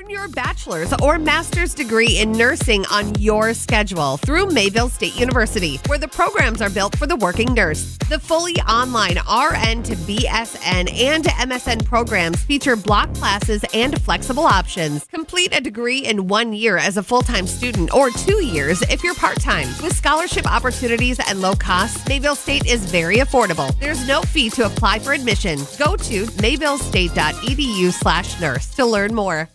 Earn your bachelor's or master's degree in nursing on your schedule through Mayville State University, where the programs are built for the working nurse. The fully online RN to BSN and MSN programs feature block classes and flexible options. Complete a degree in 1 year as a full-time student or 2 years if you're part-time. With scholarship opportunities and low costs, Mayville State is very affordable. There's no fee to apply for admission. Go to mayvillestate.edu/nurse to learn more.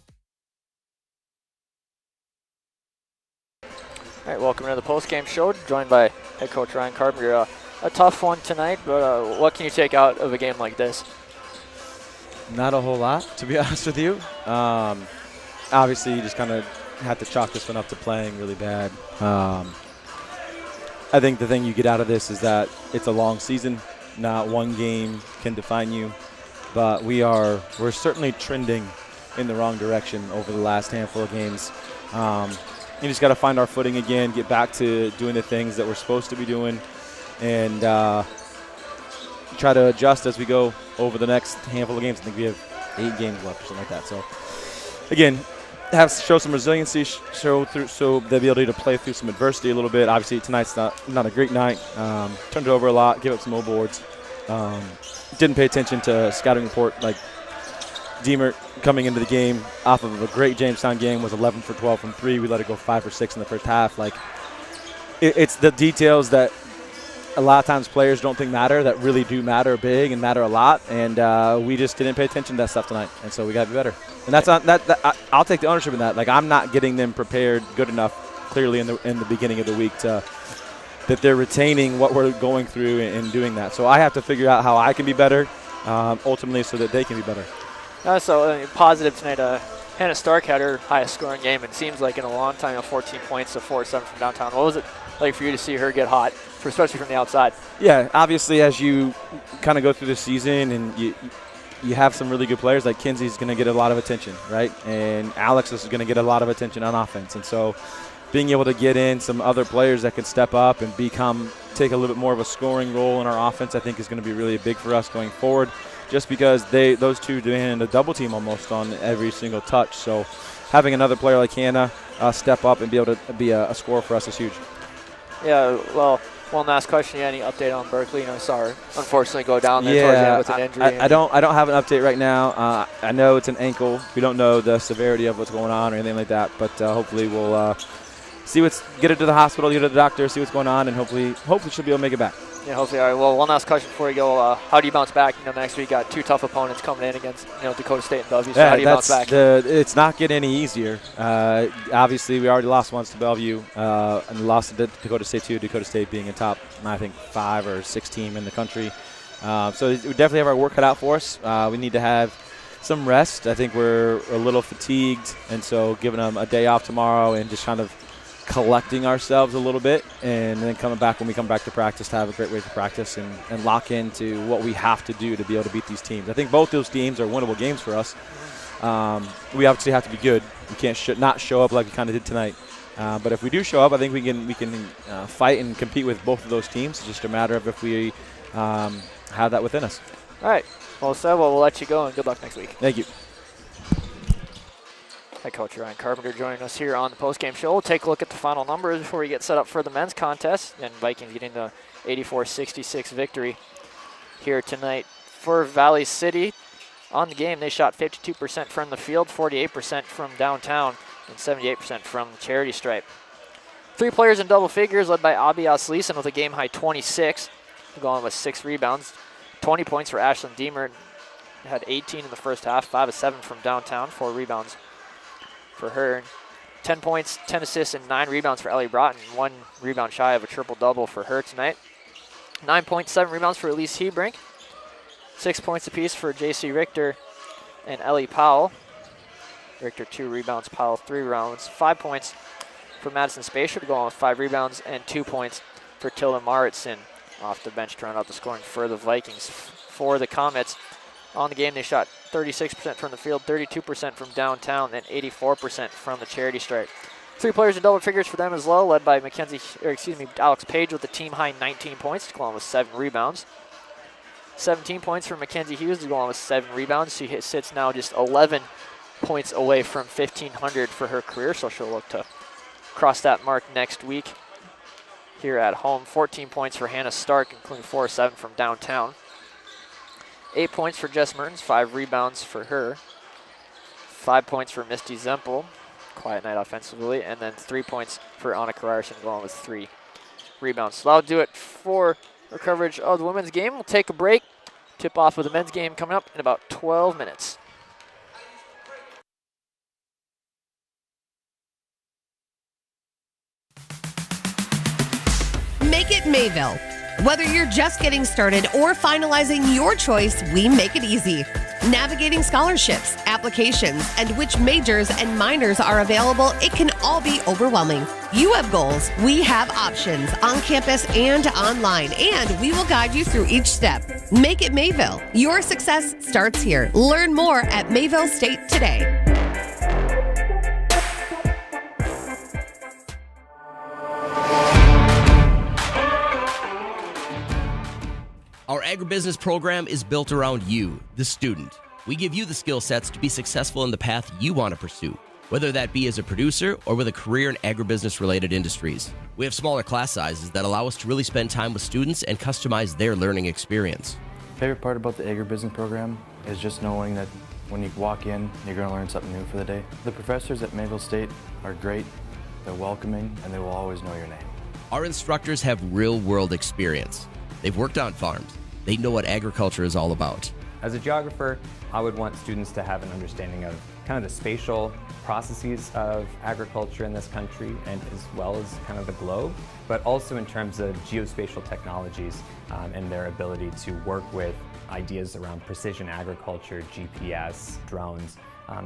All right, welcome to the postgame show, joined by head coach Ryan Carpenter. A tough one tonight, but what can you take out of a game like this? Not a whole lot, to be honest with you. Obviously, you just kind of have to chalk this one up to playing really bad. I think the thing you get out of this is that it's a long season. Not one game can define you, but we're certainly trending in the wrong direction over the last handful of games. You just got to find our footing again, get back to doing the things that we're supposed to be doing, and try to adjust as we go over the next handful of games. I think we have 8 games left or something like that. So, again, show some resiliency, so they'll be able to play through some adversity a little bit. Obviously, tonight's not a great night. Turned it over a lot, gave up some old boards. Didn't pay attention to scouting report. Like Deemer coming into the game off of a great Jamestown game was 11 for 12 from 3. We let it go 5 for 6 in the first half. Like it's the details that a lot of times players don't think matter that really do matter big and matter a lot. And we just didn't pay attention to that stuff tonight. And so we got to be better. And that's not that. I'll take the ownership in that. Like I'm not getting them prepared good enough clearly in the beginning of the week that they're retaining what we're going through and doing that. So I have to figure out how I can be better ultimately so that they can be better. Positive tonight, Hannah Stark had her highest scoring game, it seems like in a long time, 14 points to 4-7 from downtown. What was it like for you to see her get hot, especially from the outside? Yeah, obviously as you kind of go through the season and you have some really good players, like Kinsey's going to get a lot of attention, right? And Alex is going to get a lot of attention on offense. And so being able to get in some other players that can step up and take a little bit more of a scoring role in our offense, I think is going to be really big for us going forward. Just because those two demand a double team almost on every single touch. So having another player like Hannah step up and be able to be a scorer for us is huge. Yeah, well, one last question. Any update on Berkeley? I saw her unfortunately go down there towards the end with an injury. I don't have an update right now. I know it's an ankle. We don't know the severity of what's going on or anything like that, but hopefully we'll get her to the hospital, get her to the doctor, see what's going on, and hopefully she'll be able to make it back. Yeah, hopefully. All right. Well, one last question before you go. How do you bounce back? Next week got 2 tough opponents coming in against Dakota State and Bellevue. So how do you bounce back? It's not getting any easier. Obviously, we already lost once to Bellevue and lost to Dakota State too. Dakota State being a top, I think, 5 or 6 team in the country. So we definitely have our work cut out for us. We need to have some rest. I think we're a little fatigued, and so giving them a day off tomorrow and just kind of collecting ourselves a little bit, and then coming back when we come back to practice to have a great way to practice and lock into what we have to do to be able to beat these teams. I think both those games are winnable games for us. We obviously have to be good. We can't not show up like we kind of did tonight. But if we do show up, I think we can fight and compete with both of those teams. It's just a matter of if we have that within us. All right. Well said. Well, we'll let you go, and good luck next week. Thank you. Head coach Ryan Carpenter joining us here on the postgame show. We'll take a look at the final numbers before we get set up for the men's contest. And Vikings getting the 84-66 victory here tonight for Valley City. On the game, they shot 52% from the field, 48% from downtown, and 78% from the charity stripe. 3 players in double figures, led by Abias Leeson with a game-high 26, going with 6 rebounds. 20 points for Ashlyn Deemer. Had 18 in the first half, 5 of 7 from downtown, 4 rebounds for her. 10 points, 10 assists, and 9 rebounds for Ellie Broughton. 1 rebound shy of a triple-double for her tonight. 9 points, 7 rebounds for Elise Hebrink. 6 points apiece for J.C. Richter and Ellie Powell. Richter 2 rebounds, Powell 3 rebounds. 5 points for Madison Spacer to go on with 5 rebounds, and 2 points for Tilda Maritson off the bench to round out the scoring for the Vikings. For the Comets, on the game they shot 36% from the field, 32% from downtown, and 84% from the charity stripe. 3 players in double figures for them as well, led by Alex Page with the team-high 19 points, to go on with 7 rebounds. 17 points for Mackenzie Hughes to go on with 7 rebounds. She sits now just 11 points away from 1,500 for her career, so she'll look to cross that mark next week here at home. 14 points for Hannah Stark, including 4 or 7 from downtown. 8 points for Jess Mertens, 5 rebounds for her. 5 points for Misty Zempel, quiet night offensively, and then 3 points for Anna Kararsson, going with 3 rebounds. So that'll do it for our coverage of the women's game. We'll take a break. Tip off of the men's game coming up in about 12 minutes. Make it Mayville. Whether you're just getting started or finalizing your choice, we make it easy. Navigating scholarships, applications, and which majors and minors are available, it can all be overwhelming. You have goals, we have options on campus and online, and we will guide you through each step. Make it Mayville. Your success starts here. Learn more at Mayville State today. Our agribusiness program is built around you, the student. We give you the skill sets to be successful in the path you want to pursue, whether that be as a producer or with a career in agribusiness-related industries. We have smaller class sizes that allow us to really spend time with students and customize their learning experience. Favorite part about the agribusiness program is just knowing that when you walk in, you're going to learn something new for the day. The professors at Mayville State are great, they're welcoming, and they will always know your name. Our instructors have real-world experience. They've worked on farms. They know what agriculture is all about. As a geographer, I would want students to have an understanding of kind of the spatial processes of agriculture in this country, and as well as kind of the globe, but also in terms of geospatial technologies and their ability to work with ideas around precision agriculture, GPS, drones.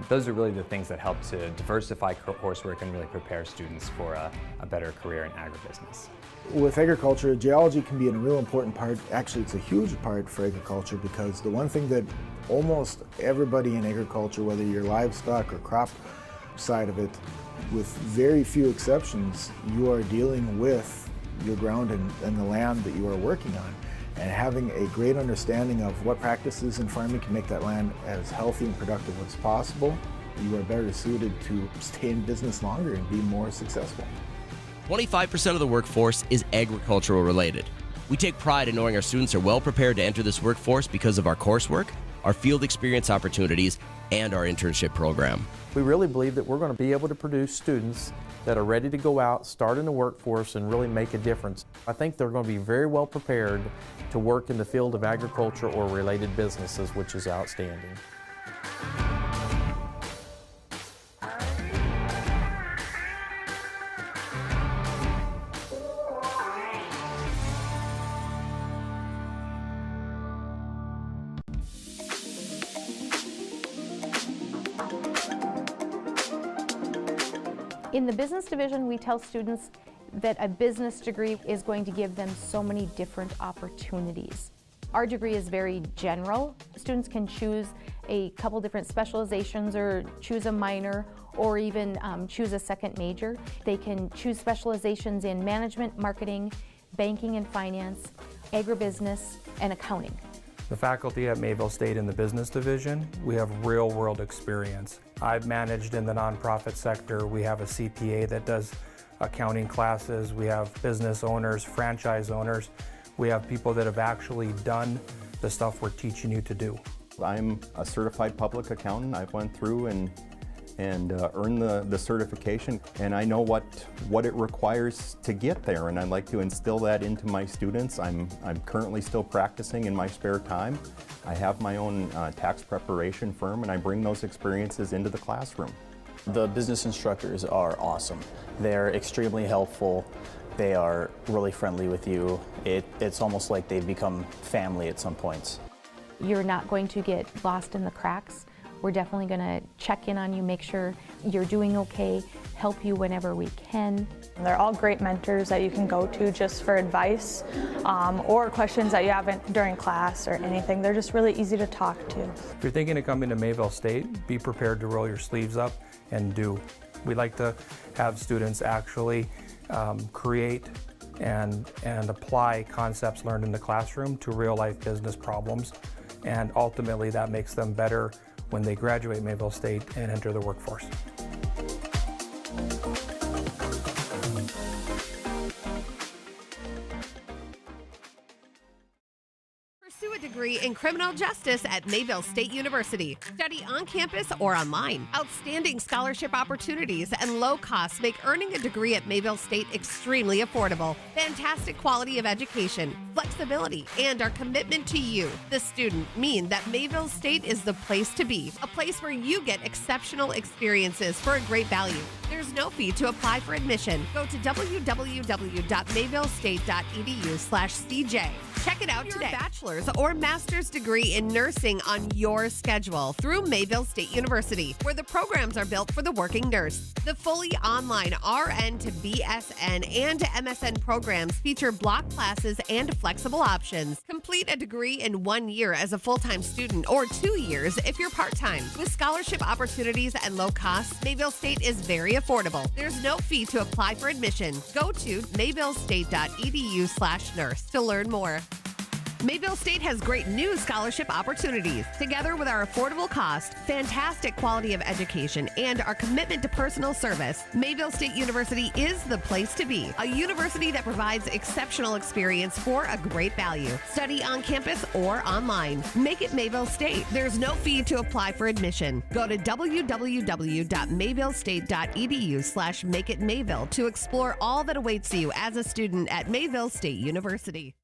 Those are really the things that help to diversify coursework and really prepare students for a better career in agribusiness. With agriculture, geology can be a real important part. Actually, it's a huge part for agriculture, because the one thing that almost everybody in agriculture, whether you're livestock or crop side of it, with very few exceptions, you are dealing with your ground and the land that you are working on. And having a great understanding of what practices in farming can make that land as healthy and productive as possible, you are better suited to stay in business longer and be more successful. 25% of the workforce is agricultural related. We take pride in knowing our students are well prepared to enter this workforce because of our coursework, our field experience opportunities, and our internship program. We really believe that we're going to be able to produce students that are ready to go out, start in the workforce, and really make a difference. I think they're going to be very well prepared to work in the field of agriculture or related businesses, which is outstanding. In the business division, we tell students that a business degree is going to give them so many different opportunities. Our degree is very general. Students can choose a couple different specializations or choose a minor or even choose a second major. They can choose specializations in management, marketing, banking and finance, agribusiness, and accounting. The faculty at Mayville State in the business division, we have real-world experience. I've managed in the nonprofit sector. We have a CPA that does accounting classes. We have business owners, franchise owners. We have people that have actually done the stuff we're teaching you to do. I'm a certified public accountant. I went through and earned the certification, and I know what it requires to get there, and I'd like to instill that into my students. I'm currently still practicing in my spare time. I have my own tax preparation firm, and I bring those experiences into the classroom. The business instructors are awesome. They're extremely helpful. They are really friendly with you. It's almost like they've become family at some points. You're not going to get lost in the cracks. We're definitely going to check in on you, make sure you're doing okay, help you whenever we can. They're all great mentors that you can go to just for advice or questions that you have during class or anything. They're just really easy to talk to. If you're thinking of coming to Mayville State, be prepared to roll your sleeves up and do. We like to have students actually create and apply concepts learned in the classroom to real life business problems, and ultimately that makes them better when they graduate Mayville State and enter the workforce. Pursue a degree in criminal justice at Mayville State University. Study on campus or online. Outstanding scholarship opportunities and low costs make earning a degree at Mayville State extremely affordable. Fantastic quality of education, flexibility, and our commitment to you, the student, mean that Mayville State is the place to be. A place where you get exceptional experiences for a great value. There's no fee to apply for admission. Go to www.mayvillestate.edu/CJ. Check it out today. Bachelor's or master's degree in nursing on your schedule through Mayville State University, where the programs are built for the working nurse. The fully online RN to BSN and MSN programs feature block classes and flexible options. Complete a degree in 1 year as a full-time student or 2 years if you're part-time. With scholarship opportunities and low costs, Mayville State is very affordable. There's no fee to apply for admission. Go to mayvillestate.edu/nurse to learn more. Mayville State has great new scholarship opportunities. Together with our affordable cost, fantastic quality of education, and our commitment to personal service, Mayville State University is the place to be. A university that provides exceptional experience for a great value. Study on campus or online. Make it Mayville State. There's no fee to apply for admission. Go to www.mayvillestate.edu/makeitmayville to explore all that awaits you as a student at Mayville State University.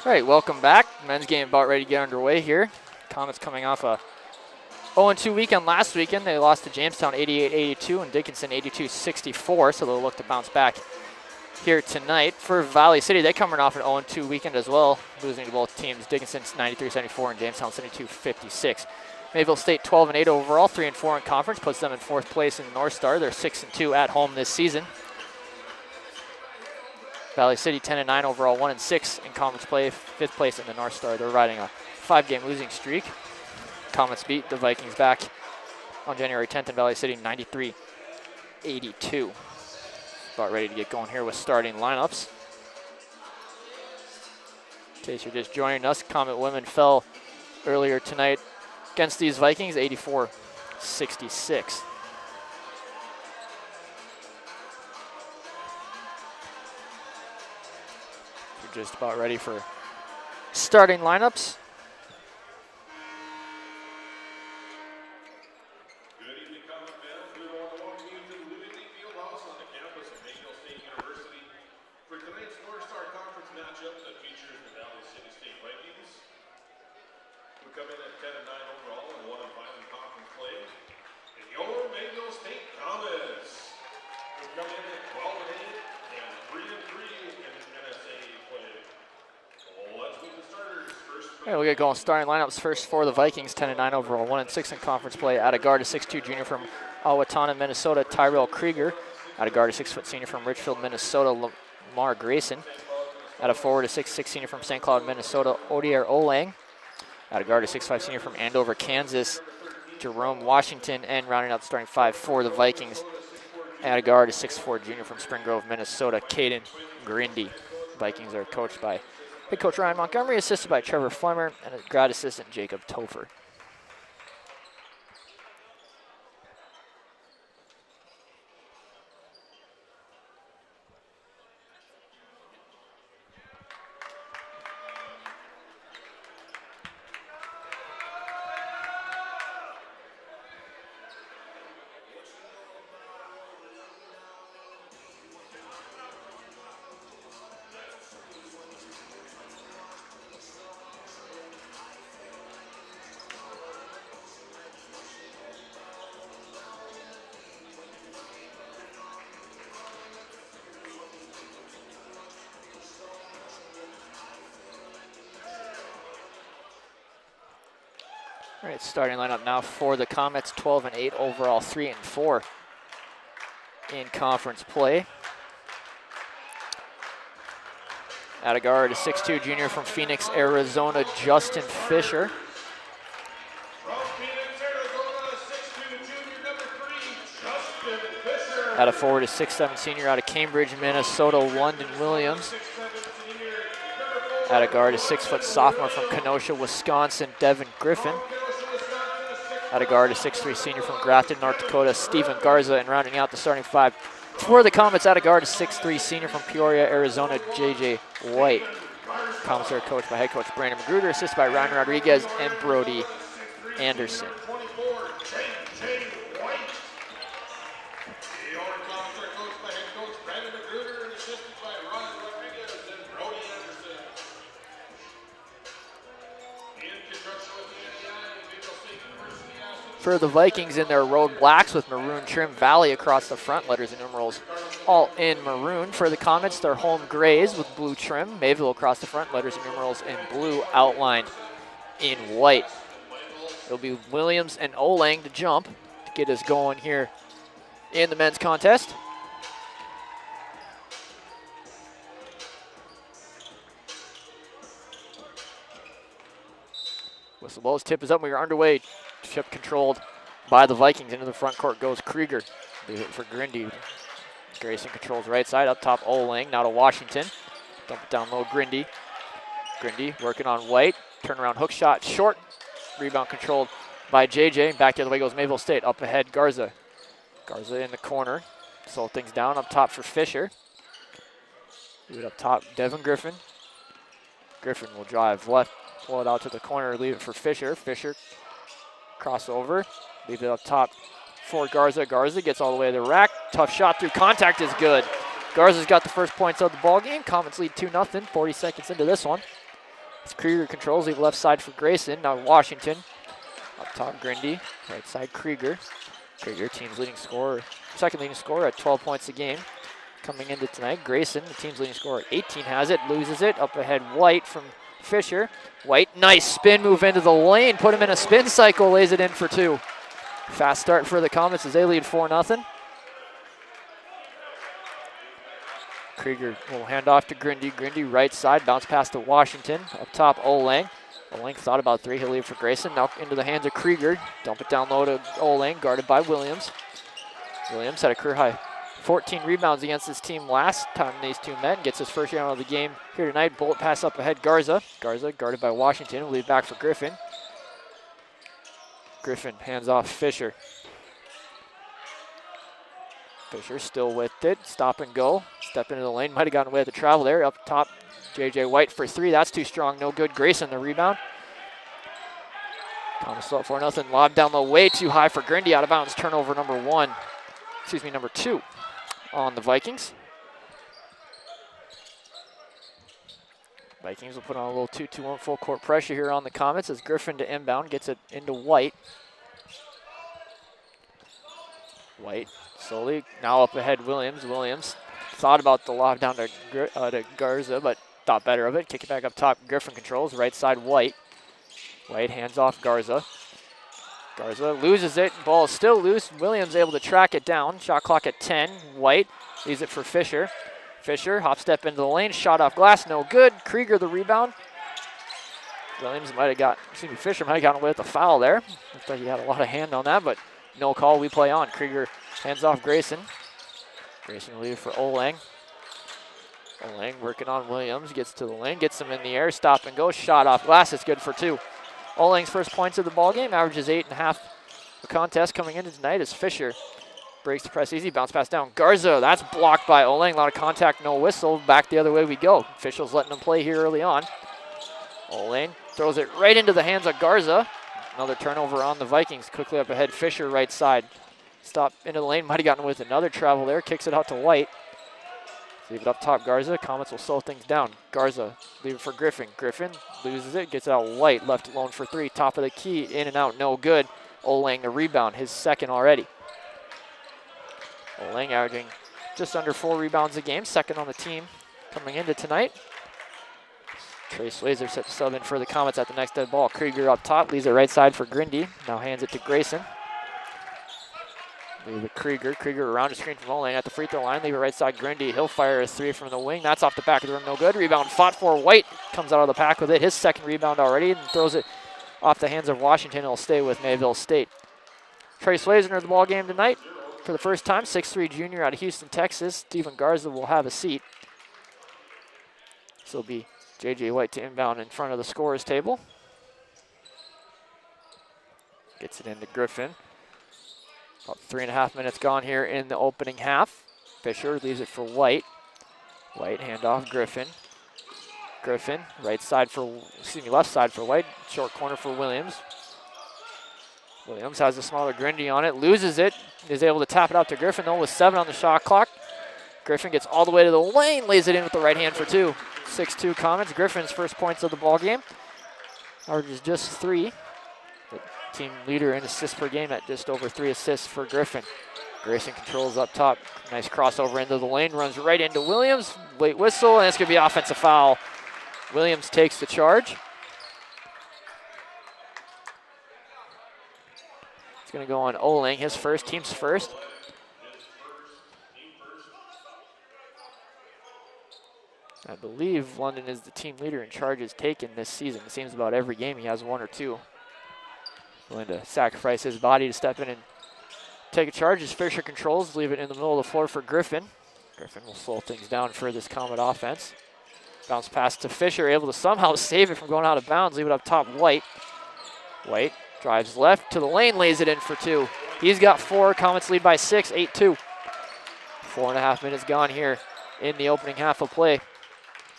All right, welcome back. Men's game about ready to get underway here. Comets coming off a 0-2 weekend last weekend. They lost to Jamestown 88-82 and Dickinson 82-64, so they'll look to bounce back here tonight. For Valley City, they coming off an 0-2 weekend as well, losing to both teams. Dickinson 93-74 and Jamestown 72-56. Mayville State 12-8 overall, 3-4 in conference, puts them in 4th place in the North Star. They're 6-2 at home this season. Valley City 10-9 overall, 1-6 in conference play, 5th place in the North Star. They're riding a 5-game losing streak. Comets beat the Vikings back on January 10th in Valley City, 93-82. About ready to get going here with starting lineups. In case you're just joining us, Comet women fell earlier tonight against these Vikings, 84-66. Just about ready for starting lineups. Good evening, Comet fans. We want to welcome you to the Lewy Lee Fieldhouse on the campus of Mayville State University for tonight's North Star Conference matchup that features the Valley City State Vikings, who come in at 10-9 overall and 1-5 in conference play, and your Mayville State Comets, who come in at 12-8 and 3-3 in NSA play. Let's meet the starters. First, We'll get going. Starting lineups first for the Vikings, 10-9 overall, 1-6 in conference play. At a guard, a 6'2 junior from Owatonna, Minnesota, Tyrell Krieger. At a guard, a 6' senior from Richfield, Minnesota, Lamar Grayson. At a forward, a 6'6 senior from St. Cloud, Minnesota, Odier Olang. At a guard, a 6'5 senior from Andover, Kansas, Jerome Washington. And rounding out the starting 5 for the Vikings. At a guard, a 6'4 junior from Spring Grove, Minnesota, Caden Grindy. Vikings are coached by head coach Ryan Montgomery, assisted by Trevor Flemmer, and a grad assistant Jacob Topher. All right, starting lineup now for the Comets, 12-8 overall, 3-4 in conference play. At a guard, a 6'2 junior from Phoenix, Arizona, Justin Fisher. At a forward, a 6'7 senior out of Cambridge, Minnesota, London Williams. At a guard, a 6' sophomore from Kenosha, Wisconsin, Devin Griffin. At a guard, a 6'3 senior from Grafton, North Dakota, Stephen Garza. And rounding out the starting 5 for the Comets, at a guard, a 6'3 senior from Peoria, Arizona, J.J. White. Comets are coached by head coach Brandon Magruder, assisted by Ryan Rodriguez and Brody Anderson. For the Vikings in their road blacks with maroon trim, Valley across the front, letters and numerals all in maroon. For the Comets, their home grays with blue trim, Mayville across the front, letters and numerals in blue, outlined in white. It'll be Williams and Olang to jump to get us going here in the men's contest. Whistle blows, tip is up, we are underway. Chip controlled by the Vikings. Into the front court goes Krieger. They hit for Grindy. Grayson controls right side. Up top, Olang. Now to Washington. Dump it down low, Grindy. Grindy working on White. Turnaround hook shot, short. Rebound controlled by JJ. Back the other way goes Mayville State. Up ahead, Garza. Garza in the corner. Slow things down. Up top for Fisher. Do it up top, Devin Griffin. Griffin will drive left. Pull it out to the corner. Leave it for Fisher. Fisher crossover, leave it up top for Garza. Garza gets all the way to the rack. Tough shot through contact is good. Garza's got the first points of the ball game. Comets lead 2-0, 40 seconds into this one. As Krieger controls, leave left side for Grayson. Now Washington. Up top, Grindy. Right side, Krieger. Krieger, team's leading scorer, second leading scorer at 12 points a game. Coming into tonight, Grayson, the team's leading scorer at 18, has it, loses it. Up ahead, White from Fisher. White, nice spin move into the lane. Put him in a spin cycle, lays it in for 2. Fast start for the Comets as they lead 4-0. Krieger will hand off to Grindy. Grindy right side, bounce pass to Washington. Up top, Olang. Olang thought about 3, he'll leave for Grayson. Now into the hands of Krieger. Dump it down low to Olang, guarded by Williams. Williams had a career high 14 rebounds against his team last time these two met. Gets his first rebound of the game here tonight. Bullet pass up ahead, Garza. Garza guarded by Washington, will lead back for Griffin. Griffin hands off Fisher. Fisher still with it, stop and go. Step into the lane, might have gotten away with the travel there. Up top, J.J. White for 3, that's too strong, no good. Grayson the rebound. Thomas up 4-0, lob down low, way too high for Grindy, out of bounds, turnover number 2 on the Vikings. Vikings will put on a little 2-2-1 full court pressure here on the Comets as Griffin to inbound, gets it into White. White slowly, now up ahead Williams. Williams thought about the lob down to Garza, but thought better of it. Kick it back up top, Griffin controls, right side White. White hands off Garza. Garza loses it, ball is still loose. Williams able to track it down, shot clock at 10. White leaves it for Fisher. Fisher, hop step into the lane, shot off glass, no good. Krieger the rebound. Williams might have got, Fisher might have gotten away with the foul there. Looked like he had a lot of hand on that, but no call, we play on. Krieger hands off Grayson. Grayson will leave it for Olang. Olang working on Williams, gets to the lane, gets him in the air, stop and go, shot off glass, it's good for 2. Olang's first points of the ball game, averages 8.5 a contest. Coming into tonight is Fisher. Breaks the press easy, bounce pass down. Garza, that's blocked by Olang. A lot of contact, no whistle. Back the other way we go. Officials letting him play here early on. Olang throws it right into the hands of Garza. Another turnover on the Vikings. Quickly up ahead, Fisher right side. Stop into the lane, might have gotten with another travel there. Kicks it out to White. Leave it up top, Garza. Comets will slow things down. Garza, leave it for Griffin. Griffin loses it, gets out White, left alone for 3. Top of the key, in and out, no good. Olang the rebound, his second already. Olang averaging just under 4 rebounds a game, second on the team coming into tonight. Trey Swayzer set to sub in for the Comets at the next dead ball. Krieger up top, leaves it right side for Grindy. Now hands it to Grayson. Leave it Krieger. Krieger around the screen from Olang at the free throw line. Leave it right side Grindy. He'll fire a 3 from the wing. That's off the back of the rim, no good. Rebound fought for White. Comes out of the pack with it. His second rebound already and throws it off the hands of Washington. It'll stay with Mayville State. Trey Swayzer in the ball game tonight for the first time. 6'3" junior out of Houston, Texas. Stephen Garza will have a seat. This will be J.J. White to inbound in front of the scorer's table. Gets it into Griffin. About 3.5 minutes gone here in the opening half. Fisher leaves it for White. White handoff Griffin. Griffin, left side for White. Short corner for Williams. Williams has a smaller Grindy on it, loses it. Is able to tap it out to Griffin though with 7 on the shot clock. Griffin gets all the way to the lane, lays it in with the right hand for 2. 6-2 Comets. Griffin's first points of the ball game. Averages just 3. Team leader in assists per game at just over 3 assists for Griffin. Grayson controls up top. Nice crossover into the lane. Runs right into Williams. Late whistle, and it's going to be offensive foul. Williams takes the charge. It's going to go on Olang, his first, team's first. I believe London is the team leader in charges taken this season. It seems about every game he has 1 or 2. Willing to sacrifice his body to step in and take a charge as Fisher controls, leave it in the middle of the floor for Griffin. Griffin will slow things down for this Comet offense. Bounce pass to Fisher, able to somehow save it from going out of bounds, leave it up top, White. White drives left to the lane, lays it in for 2. He's got 4, Comets lead by 6, 8-2. 4.5 minutes gone here in the opening half of play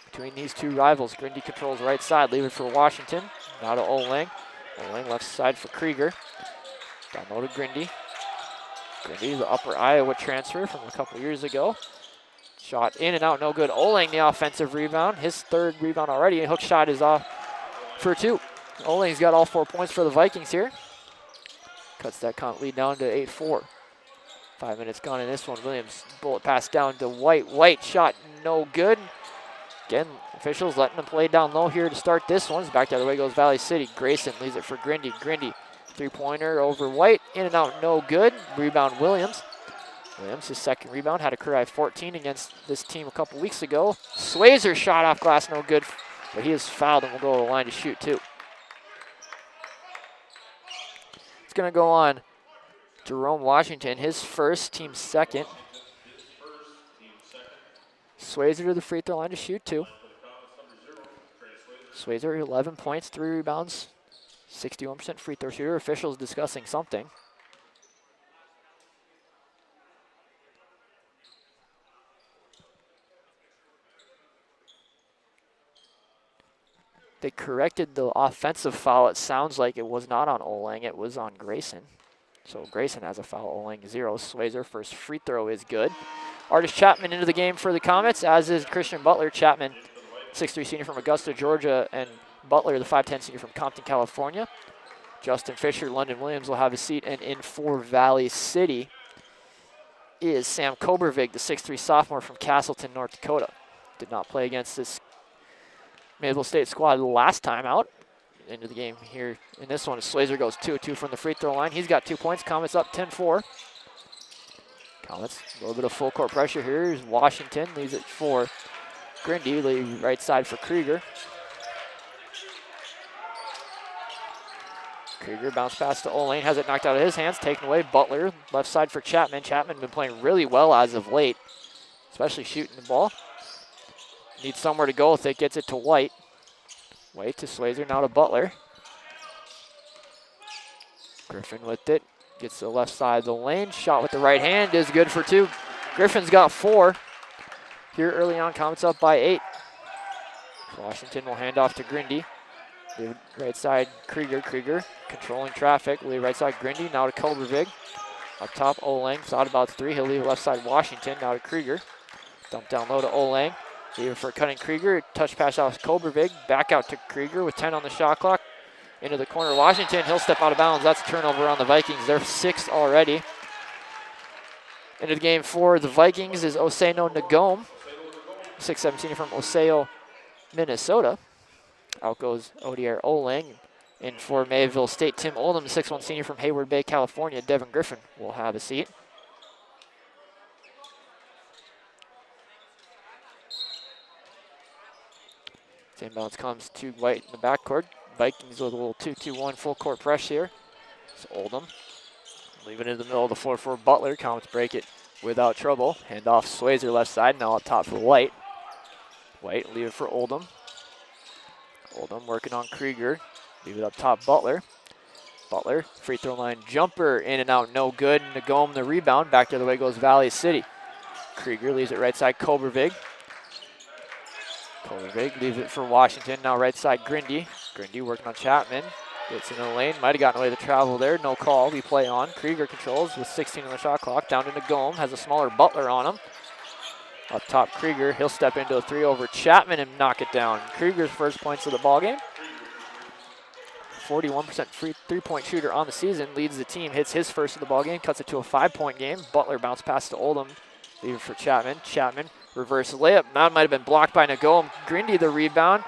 between these two rivals. Grindy controls right side, leave it for Washington. Now to Olang. Olang left side for Krieger. Down low to Grindy. Grindy, the upper Iowa transfer from a couple years ago. Shot in and out, no good. Olang the offensive rebound. His 3rd rebound already. Hook shot is off for 2. Oling's got all 4 points for the Vikings here. Cuts that lead down to 8-4. 5 minutes gone in this one. Williams bullet pass down to White. White shot no good. Again, officials letting them play down low here to start this one. Back the other way goes Valley City. Grayson leaves it for Grindy. Grindy, three-pointer over White. In and out, no good. Rebound Williams. Williams, his second rebound, had a career high 14 against this team a couple weeks ago. Swayzer shot off glass, no good, but he is fouled and will go to the line to shoot 2. It's going to go on Jerome Washington, his first, team second. Swayzer to the free throw line to shoot 2. Swayzer, 11 points, 3 rebounds, 61% free throw shooter. Officials discussing something. They corrected the offensive foul. It sounds like it was not on Olang, it was on Grayson. So Grayson has a foul, Olang 0. Swayzer, first free throw is good. Artis Chapman into the game for the Comets, as is Christian Butler. Chapman, 6'3" senior from Augusta, Georgia, and Butler, the 5'10" senior from Compton, California. Justin Fisher, London Williams will have a seat, and in for Valley City is Sam Kobervig, the 6'3" sophomore from Castleton, North Dakota. Did not play against this Mayville State squad last time out. Into the game here in this one. Swayzer goes 2-2 from the free throw line. He's got 2 points. Comets up 10-4. Comets, a little bit of full court pressure here. Here's Washington, leaves it for Grindy, right side for Krieger. Krieger bounce pass to Olane, has it knocked out of his hands, taken away. Butler, left side for Chapman. Chapman been playing really well as of late, especially shooting the ball. Needs somewhere to go with it, gets it to White. White to Swayzer, now to Butler. Griffin with it, gets to the left side of the lane. Shot with the right hand is good for 2. Griffin's got 4. Here early on, Comets up by 8. Washington will hand off to Grindy. The right side, Krieger. Krieger controlling traffic. Leave right side, Grindy, now to Kobervig. Up top, Olang, thought about 3. He'll leave left side, Washington, now to Krieger. Dump down low to Olang. Leave for cutting Krieger. Touch pass out to Kobervig. Back out to Krieger with 10 on the shot clock. Into the corner, Washington. He'll step out of bounds. That's a turnover on the Vikings. They're 6th already. Into the game for the Vikings is Oseno Nagome. 6'7" senior from Oseo, Minnesota. Out goes Odier Olang. In for Mayville State, Tim Oldham, 6'1" senior from Hayward Bay, California. Devin Griffin will have a seat. Inbounds comes to White in the backcourt. Vikings with a little 2-2-1 full court press here. It's Oldham. Leaving it in the middle of the floor for Butler. Comets break it without trouble. Hand off Swayzer left side. Now up top for White. White leave it for Oldham. Oldham working on Krieger. Leave it up top Butler. Butler, free throw line jumper. In and out, no good. Nagome the rebound. Back the other way goes Valley City. Krieger leaves it right side Kobervig. Kobervig leaves it for Washington. Now right side Grindy. Grindy working on Chapman. Gets in the lane. Might have gotten away the travel there. No call. We play on. Krieger controls with 16 on the shot clock. Down to Nagome. Has a smaller Butler on him. Up top Krieger. He'll step into a 3 over Chapman and knock it down. Krieger's first points of the ballgame. 41% free three-point shooter on the season. Leads the team. Hits his first of the ballgame. Cuts it to a 5-point game. Butler bounce pass to Oldham. Leave it for Chapman. Chapman. Reverse layup. That might have been blocked by Nagome. Grindy the rebound.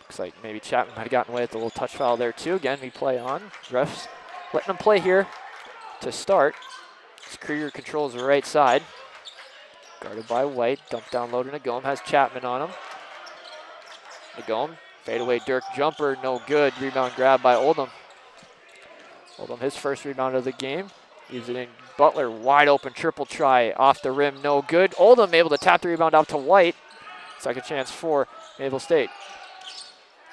Looks like maybe Chapman might have gotten away with a little touch foul there too. Again, we play on. Refs letting them play here to start. As Krieger controls the right side. Guarded by White. Dump down low to Nagome. Has Chapman on him. Nagome. Fadeaway Dirk jumper. No good. Rebound grab by Oldham. Oldham his first rebound of the game. Leaves it in. Butler wide open triple try off the rim, no good. Oldham able to tap the rebound out to White. Second chance for Mayville State.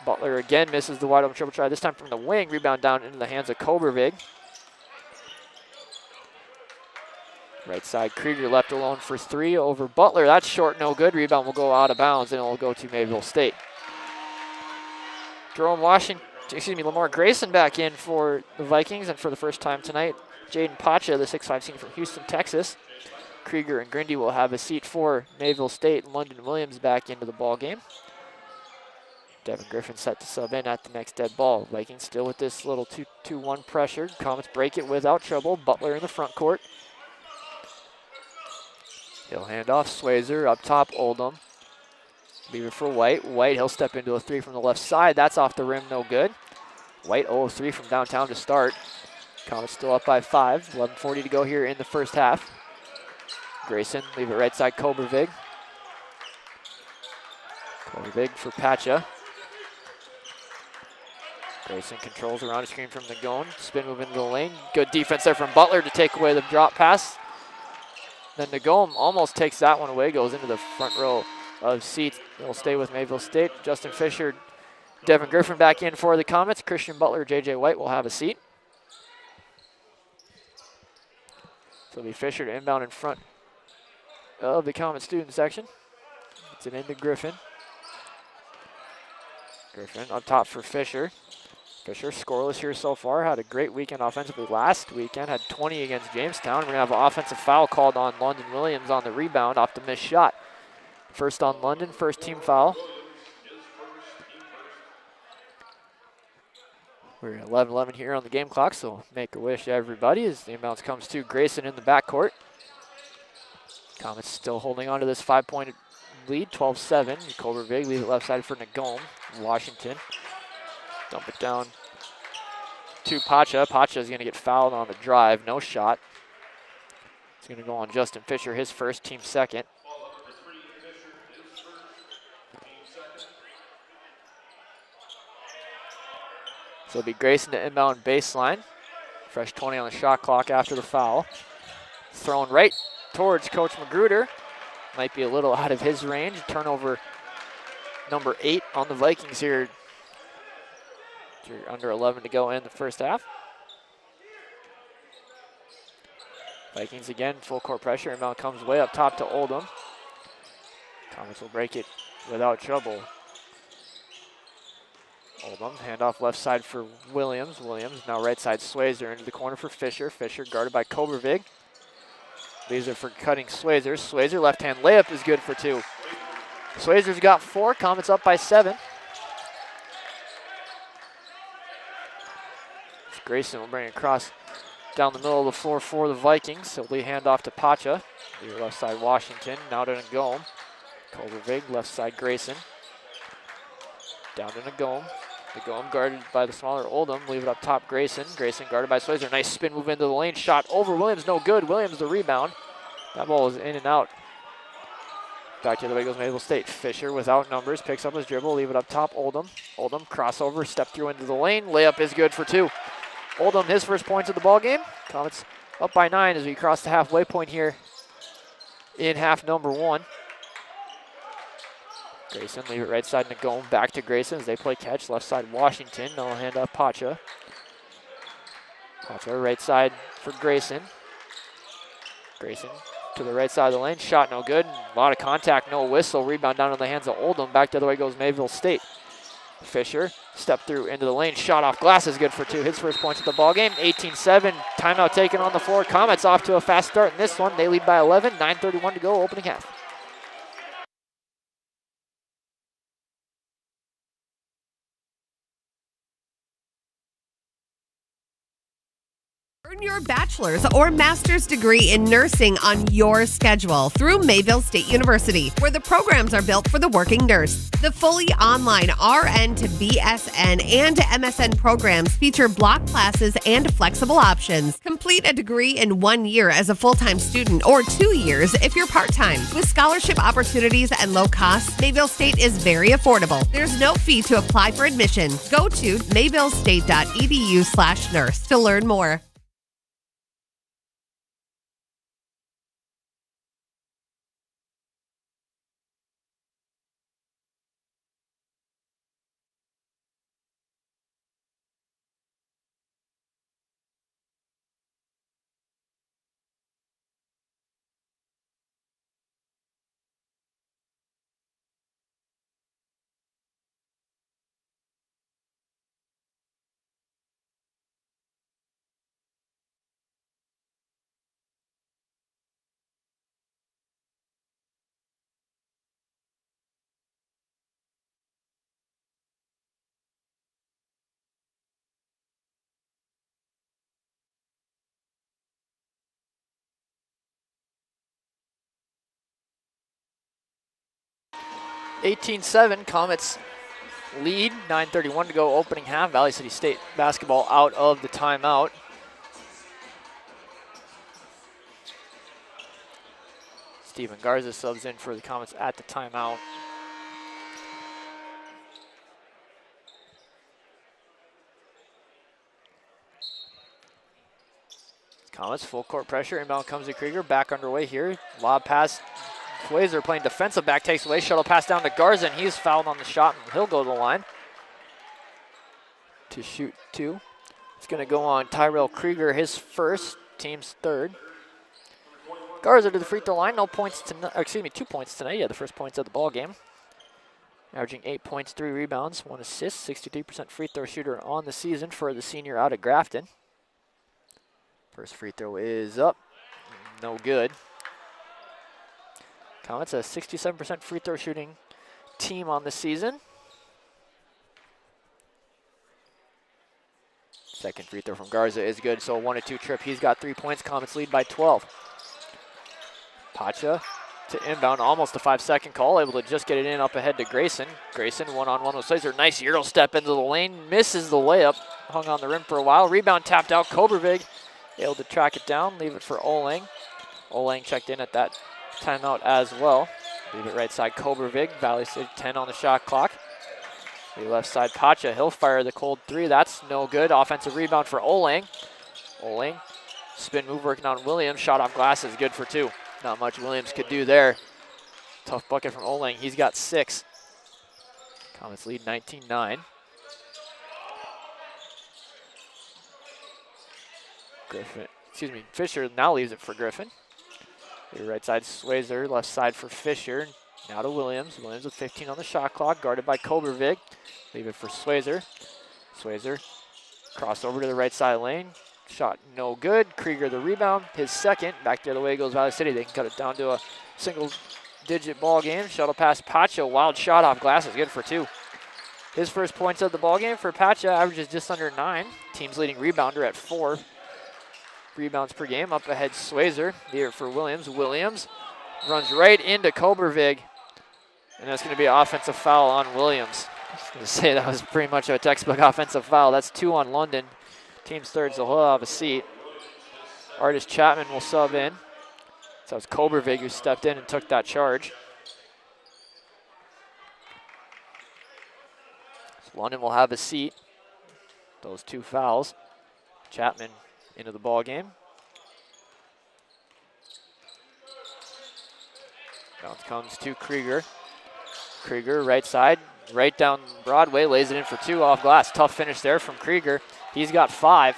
Butler again misses the wide open triple try, this time from the wing. Rebound down into the hands of Kobervig. Right side Krieger left alone for 3 over Butler. That's short, no good. Rebound will go out of bounds and it will go to Mayville State. Lamar Grayson back in for the Vikings, and for the first time tonight, Jaden Pacha, the 6'5" senior from Houston, Texas. Krieger and Grindy will have a seat for Mayville State. London Williams back into the ball game. Devin Griffin set to sub in at the next dead ball. Vikings still with this little 2-2-1 pressure. Comets break it without trouble. Butler in the front court. He'll hand off Swayzer up top, Oldham. Leave it for White. White, he'll step into a three from the left side. That's off the rim, no good. White 0 of 3 from downtown to start. Comets still up by 5. 11:40 to go here in the first half. Grayson, leave it right side, Kobervig. Kobervig for Pacha. Grayson controls around a screen from Nagone. Spin move into the lane. Good defense there from Butler to take away the drop pass. Then Nagone almost takes that one away, goes into the front row of seats. They'll stay with Mayville State. Justin Fisher, Devin Griffin back in for the Comets. Christian Butler, J.J. White will have a seat. So it'll be Fisher to inbound in front of the Comet student section. It's an into Griffin. Griffin up top for Fisher. Fisher scoreless here so far. Had a great weekend offensively last weekend. Had 20 against Jamestown. We're going to have an offensive foul called on London Williams on the rebound off the missed shot. First on London, first team foul. We're at 11-11 here on the game clock, so make a wish, everybody, as the inbounds comes to Grayson in the backcourt. Comets still holding on to this 5-point lead, 12-7. Kobervig leave it left side for Nagome. Washington. Dump it down to Pacha. Pacha is going to get fouled on the drive. No shot. It's going to go on Justin Fisher, his first, team second. So it'll be Grayson to inbound baseline. Fresh 20 on the shot clock after the foul. Thrown right towards Coach Magruder. Might be a little out of his range. Turnover number 8 on the Vikings here. Under 11 to go in the first half. Vikings again, full court pressure. Inbound comes way up top to Oldham. Comets will break it without trouble. Oldham, handoff left side for Williams. Williams now right side Swayzer into the corner for Fisher. Fisher guarded by Kobervig. Leaves it for cutting Swayzer. Swayzer left hand layup is good for 2. Swayzer's got 4. Comets up by 7. Grayson will bring it across down the middle of the floor for the Vikings. He'll lead handoff to Pacha. Leave it left side Washington. Now to Nagome. Kobervig, left side Grayson. Down to Nagome. Nagome guarded by the smaller Oldham. Leave it up top Grayson. Grayson guarded by Swayzer. Nice spin move into the lane. Shot over Williams. No good. Williams the rebound. That ball is in and out. Back to the way goes Mayville State. Fisher without numbers. Picks up his dribble. Leave it up top Oldham. Oldham crossover. Step through into the lane. Layup is good for 2. Oldham his first points of the ball game. Comets up by 9 as we cross the halfway point here in half number 1. Grayson, leave it right side Nagome. Back to Grayson as they play catch. Left side Washington. No hand up Pacha. Pacha right side for Grayson. Grayson to the right side of the lane. Shot no good. A lot of contact, no whistle. Rebound down in the hands of Oldham. Back the other way goes Mayville State. Fisher, step through into the lane. Shot off glass is good for 2. His first points of the ball game. 18-7. Timeout taken on the floor. Comets off to a fast start in this one. They lead by 11. 9:31 to go, opening half. Earn your bachelor's or master's degree in nursing on your schedule through Mayville State University, where the programs are built for the working nurse. The fully online RN to BSN and MSN programs feature block classes and flexible options. Complete a degree in 1 year as a full-time student or 2 years if you're part-time. With scholarship opportunities and low costs, Mayville State is very affordable. There's no fee to apply for admission. Go to mayvillestate.edu/nurse to learn more. 18-7, Comets lead, 9:31 to go, opening half. Valley City State basketball out of the timeout. Steven Garza subs in for the Comets at the timeout. Comets full court pressure, inbound comes to Krieger, back underway here. Lob pass, Swayzer playing defensive back, takes away, shuttle pass down to Garza, and he's fouled on the shot, and he'll go to the line to shoot 2. It's gonna go on Tyrell Krieger, his first, team's third. Garza to the free throw line, no points tonight, 2 points tonight, the first points of the ball game. Averaging 8 points, 3 rebounds, 1 assist, 63% free throw shooter on the season for the senior out of Grafton. First free throw is up, no good. Comets a 67% free throw shooting team on the season. Second free throw from Garza is good, so a 1-2 trip. He's got 3 points, Comets lead by 12. Pacha to inbound, almost a 5-second call, able to just get it in up ahead to Grayson. Grayson one-on-one with Slazer, nice Euro step into the lane, misses the layup, hung on the rim for a while. Rebound tapped out, Kobervig able to track it down, leave it for Olang. Olang checked in at that timeout as well. Leave it right side, Kobervig, Valley City 10 on the shot clock. The left side, Pacha, he'll fire the cold 3, that's no good. Offensive rebound for Olang. Olang, spin move working on Williams, shot off glass is good for 2. Not much Williams could do there. Tough bucket from Olang. He's got 6. Comets lead 19-9. Fisher now leaves it for Griffin. The right side, Swayzer. Left side for Fisher. Now to Williams. Williams with 15 on the shot clock, guarded by Kobervig. Leave it for Swayzer. Swayzer cross over to the right side lane. Shot no good. Krieger the rebound, his second. Back the other way goes Valley City. They can cut it down to a single-digit ball game. Shuttle pass Pacha, wild shot off glass is good for 2. His first points of the ball game for Pacha averages just under 9. Team's leading rebounder at 4 rebounds per game. Up ahead Swayzer. Here for Williams. Williams runs right into Kobervig, and that's going to be an offensive foul on Williams. I was going to say that was pretty much a textbook offensive foul. That's 2 on London. Team's third, so he'll have a seat. Artis Chapman will sub in. So it's Kobervig who stepped in and took that charge. So London will have a seat. Those 2 fouls. Chapman into the ball game. Bounce comes to Krieger. Krieger right side, right down Broadway, lays it in for 2 off glass. Tough finish there from Krieger. He's got 5.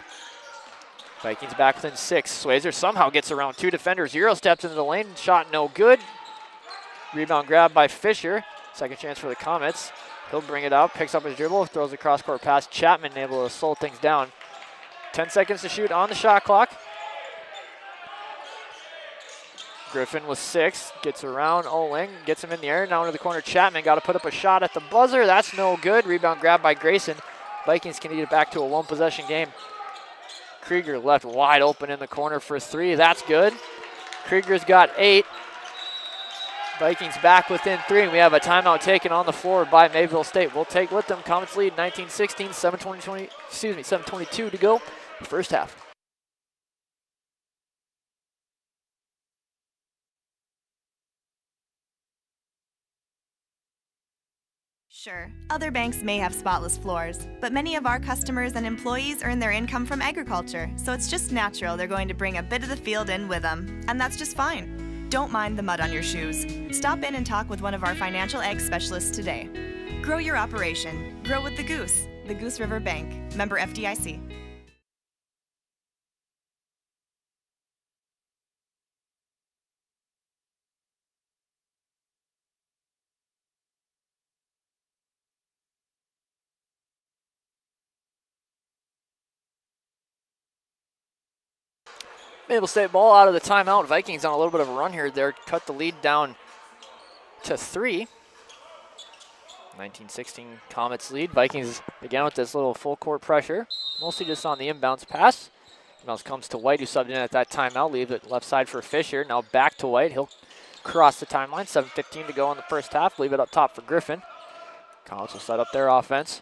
Vikings back within 6. Swayzer somehow gets around 2 defenders. Euro steps into the lane, shot no good. Rebound grab by Fisher. Second chance for the Comets. He'll bring it out, picks up his dribble, throws a cross-court pass. Chapman able to slow things down. 10 seconds to shoot on the shot clock. Griffin with 6, gets around Oling, gets him in the air, now into the corner. Chapman got to put up a shot at the buzzer. That's no good. Rebound grab by Grayson. Vikings can get it back to a 1-possession game. Krieger left wide open in the corner for 3. That's good. Krieger's got 8. Vikings back within 3, and we have a timeout taken on the floor by Mayville State. We'll take with them. Comets lead 19-16, 7:22 to go. First half. Sure, other banks may have spotless floors, but many of our customers and employees earn their income from agriculture, so it's just natural they're going to bring a bit of the field in with them, and that's just fine. Don't mind the mud on your shoes. Stop in and talk with one of our financial ag specialists today. Grow your operation. Grow with the Goose River Bank, member FDIC. Mayville State ball out of the timeout. Vikings on a little bit of a run here. They're cut the lead down to 3. 19-16 Comets lead. Vikings again with this little full court pressure. Mostly just on the inbounds pass. Inbounds comes to White, who subbed in at that timeout. Leave it left side for Fisher. Now back to White. He'll across the timeline. 7:15 to go in the first half. Leave it up top for Griffin. Comets will set up their offense.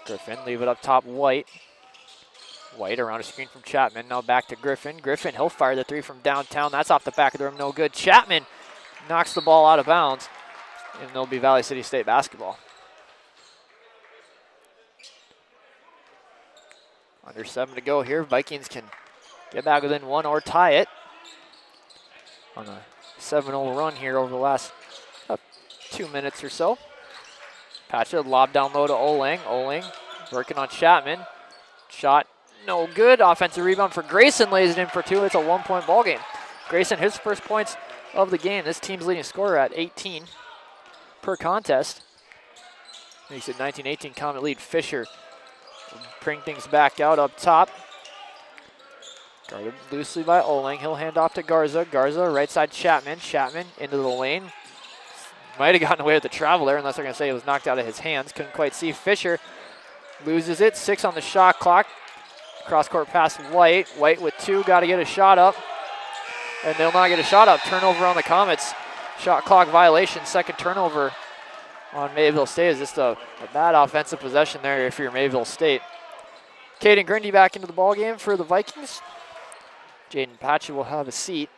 Griffin, leave it up top, White. White around a screen from Chapman. Now back to Griffin. Griffin, he'll fire the three from downtown. That's off the back of the rim, no good. Chapman knocks the ball out of bounds, and it'll be Valley City State basketball. Under 7 to go here. Vikings can get back within 1 or tie it on a 7-0 run here over the last 2 minutes or so. Patcha, lob down low to Oling. Oling working on Chapman. Shot no good. Offensive rebound for Grayson, lays it in for 2. It's a 1-point ball game. Grayson, his first points of the game. This team's leading scorer at 18 per contest. Makes it 19-18 Comet lead. Fisher bring things back out up top. Guarded loosely by Oling. He'll hand off to Garza. Garza, right side Chapman. Chapman into the lane. Might have gotten away with the travel there, unless they're going to say it was knocked out of his hands. Couldn't quite see. Fisher loses it. 6 on the shot clock. Cross-court pass, White. White with 2. Got to get a shot up. And they'll not get a shot up. Turnover on the Comets. Shot clock violation. Second turnover on Mayville State. Is just a bad offensive possession there if you're Mayville State. Caden Grindy back into the ballgame for the Vikings. Jaden Patchett will have a seat.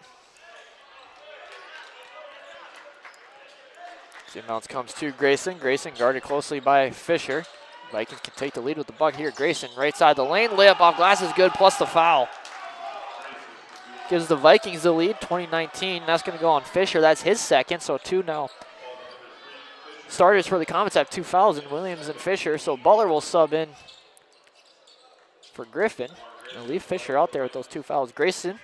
Inbounds comes to Grayson. Grayson guarded closely by Fisher. Vikings can take the lead with the buck here. Grayson right side of the lane. Layup off glass is good, plus the foul. Gives the Vikings the lead, 20-19. That's going to go on Fisher. That's his second, so 2 now. Starters for the Comets have 2 fouls in Williams and Fisher, so Butler will sub in for Griffin. And leave Fisher out there with those 2 fouls. Grayson,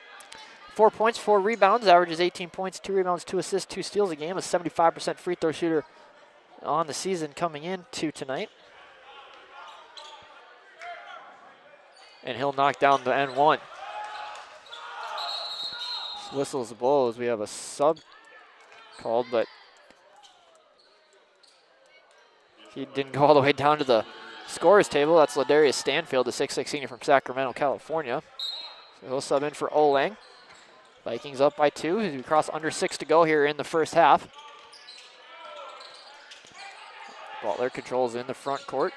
4 points, 4 rebounds, averages 18 points, 2 rebounds, 2 assists, 2 steals a game. A 75% free throw shooter on the season coming into tonight. And he'll knock down the N1. Whistles blows. We have a sub called, but he didn't go all the way down to the scorer's table. That's Ladarius Stanfield, the 6'6" senior from Sacramento, California. So he'll sub in for Olang. Vikings up by 2. We cross under 6 to go here in the first half. Butler controls in the front court.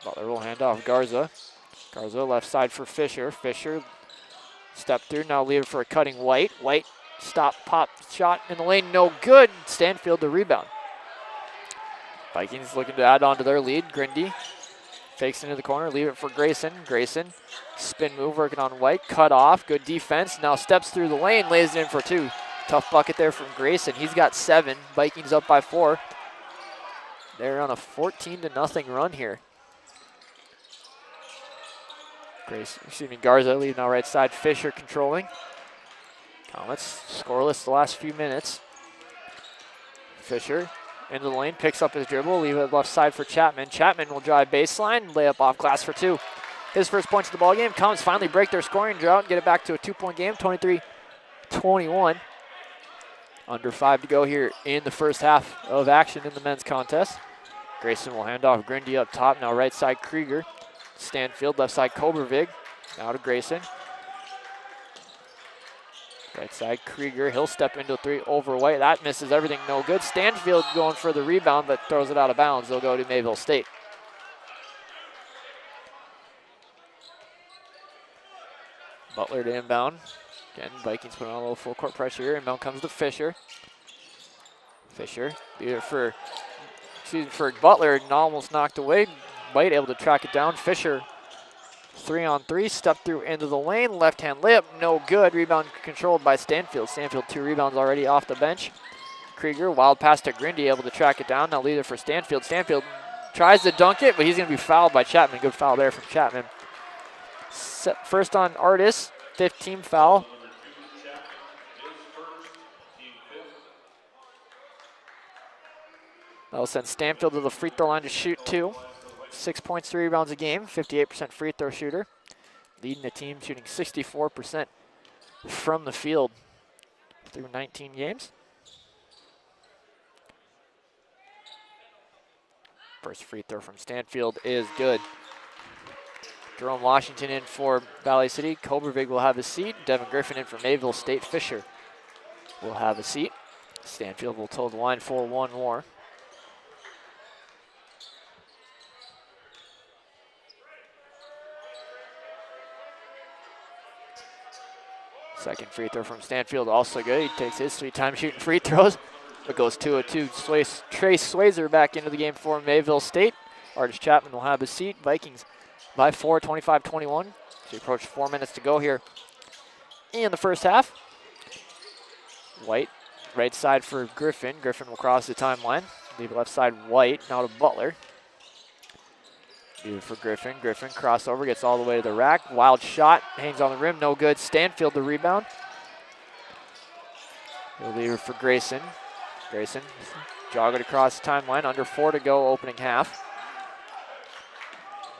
Butler will hand off Garza. Garza left side for Fisher. Fisher step through, now leave it for a cutting White. White stop, pop, shot in the lane, no good. Stanfield the rebound. Vikings looking to add on to their lead. Grindy fakes into the corner, leave it for Grayson. Grayson, spin move, working on White, cut off, good defense. Now steps through the lane, lays it in for 2. Tough bucket there from Grayson. He's got 7. Vikings up by 4. They're on a 14-0 run here. Garza leading now right side. Fisher controlling. Comets scoreless the last few minutes. Fisher into the lane, picks up his dribble, leave it left side for Chapman. Chapman will drive baseline, layup off glass for 2. His first points of the ball game. Comets finally break their scoring drought and get it back to a 2-point game, 23-21. Under 5 to go here in the first half of action in the men's contest. Grayson will hand off Grindy up top. Now right side Krieger. Stanfield, left side Kobervig. Now to Grayson. Right side Krieger. He'll step into 3 over White. That misses everything, no good. Stanfield going for the rebound, but throws it out of bounds. They'll go to Mayville State. Butler to inbound. Again, Vikings putting on a little full court pressure here. Inbound comes to Fisher. Fisher, for Butler, and almost knocked away. White able to track it down. Fisher, 3-on-3, step through into the lane. Left-hand layup, no good. Rebound controlled by Stanfield. Stanfield 2 rebounds already off the bench. Krieger, wild pass to Grindy, able to track it down. Now leave it for Stanfield. Stanfield tries to dunk it, but he's going to be fouled by Chapman. Good foul there from Chapman. First on Artis, 5th team foul. That'll send Stanfield to the free throw line to shoot 2. 6 points, 3 rebounds a game, 58% free throw shooter. Leading the team, shooting 64% from the field through 19 games. First free throw from Stanfield is good. Jerome Washington in for Valley City. Kobervig will have a seat. Devin Griffin in for Mayville State. Fisher will have a seat. Stanfield will toe the line for one more. Second free throw from Stanfield, also good. He takes his 3-time shooting free throws. It goes 2-2. Trace Swayzer back into the game for Mayville State. Artis Chapman will have his seat. Vikings by 4, 25-21. So we approach 4 minutes to go here in the first half. White, right side for Griffin. Griffin will cross the timeline. Leave left side White, now to Butler. Leave it for Griffin. Griffin crossover, gets all the way to the rack. Wild shot, hangs on the rim, no good. Stanfield the rebound. He'll leave it for Grayson. Grayson jogged across the timeline, under 4 to go, opening half.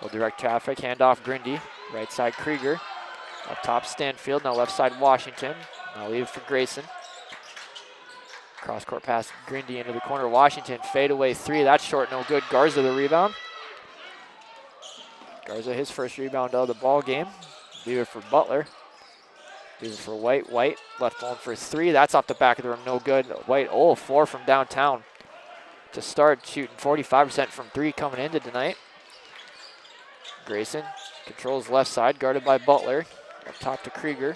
Will direct traffic, handoff Grindy. Right side Krieger. Up top Stanfield, now left side Washington. Now leave it for Grayson. Cross court pass Grindy into the corner. Washington fadeaway 3, that's short, no good. Garza the rebound. Garza his first rebound of the ball game. Leave it for Butler. Leave it for White. White left on for 3. That's off the back of the rim, no good. White 0-4 from downtown to start, shooting 45% from 3 coming into tonight. Grayson controls left side, guarded by Butler. Up top to Krieger.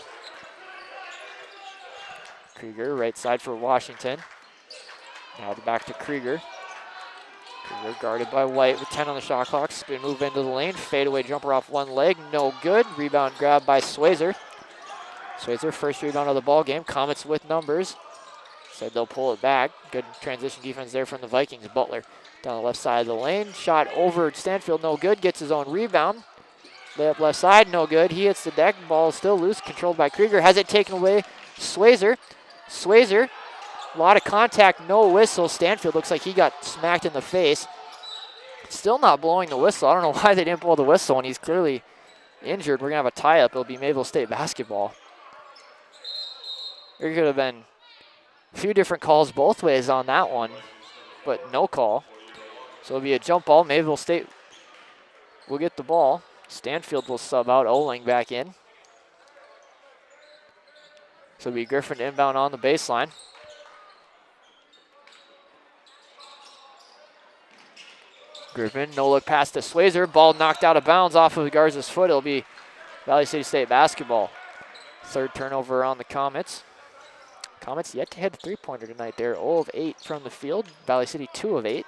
Krieger right side for Washington. Now back to Krieger. Krieger guarded by White with 10 on the shot clock. Spin move into the lane. Fadeaway jumper off one leg. No good. Rebound grab by Swayzer. Swayzer first rebound of the ball game. Comets with numbers. Said they'll pull it back. Good transition defense there from the Vikings. Butler down the left side of the lane. Shot over Stanfield. No good. Gets his own rebound. Layup left side. No good. He hits the deck. Ball is still loose. Controlled by Krieger. Has it taken away. Swayzer. Swayzer. A lot of contact, no whistle. Stanfield looks like he got smacked in the face. Still not blowing the whistle. I don't know why they didn't blow the whistle when he's clearly injured. We're going to have a tie-up. It'll be Mayville State basketball. There could have been a few different calls both ways on that one, but no call. So it'll be a jump ball. Mayville State will get the ball. Stanfield will sub out. Oling back in. So it'll be Griffin inbound on the baseline. Griffin, no look pass to Swayzer. Ball knocked out of bounds off of Garza's foot. It'll be Valley City State basketball. Third turnover on the Comets. Comets yet to hit a three-pointer tonight. They're 0 of 8 from the field. Valley City 2 of 8.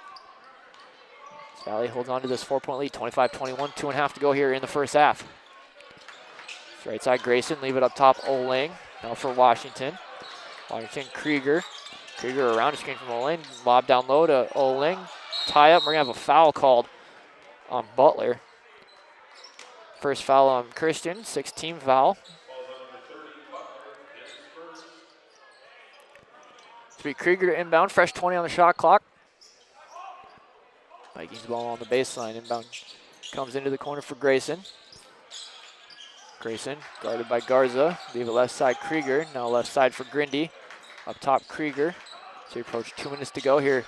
Valley holds on to this 4-point lead. 25-21, 2.5 to go here in the first half. Right side Grayson, leave it up top Oling. Now for Washington. Washington, Krieger. Krieger around the screen from Oling. Lob down low to Oling. Tie up. We're going to have a foul called on Butler. First foul on Christian. 6-team foul. To be Krieger to inbound. Fresh 20 on the shot clock. Vikings ball on the baseline. Inbound comes into the corner for Grayson. Grayson guarded by Garza. Leave it left side Krieger. Now left side for Grindy. Up top Krieger. So we approach 2 minutes to go here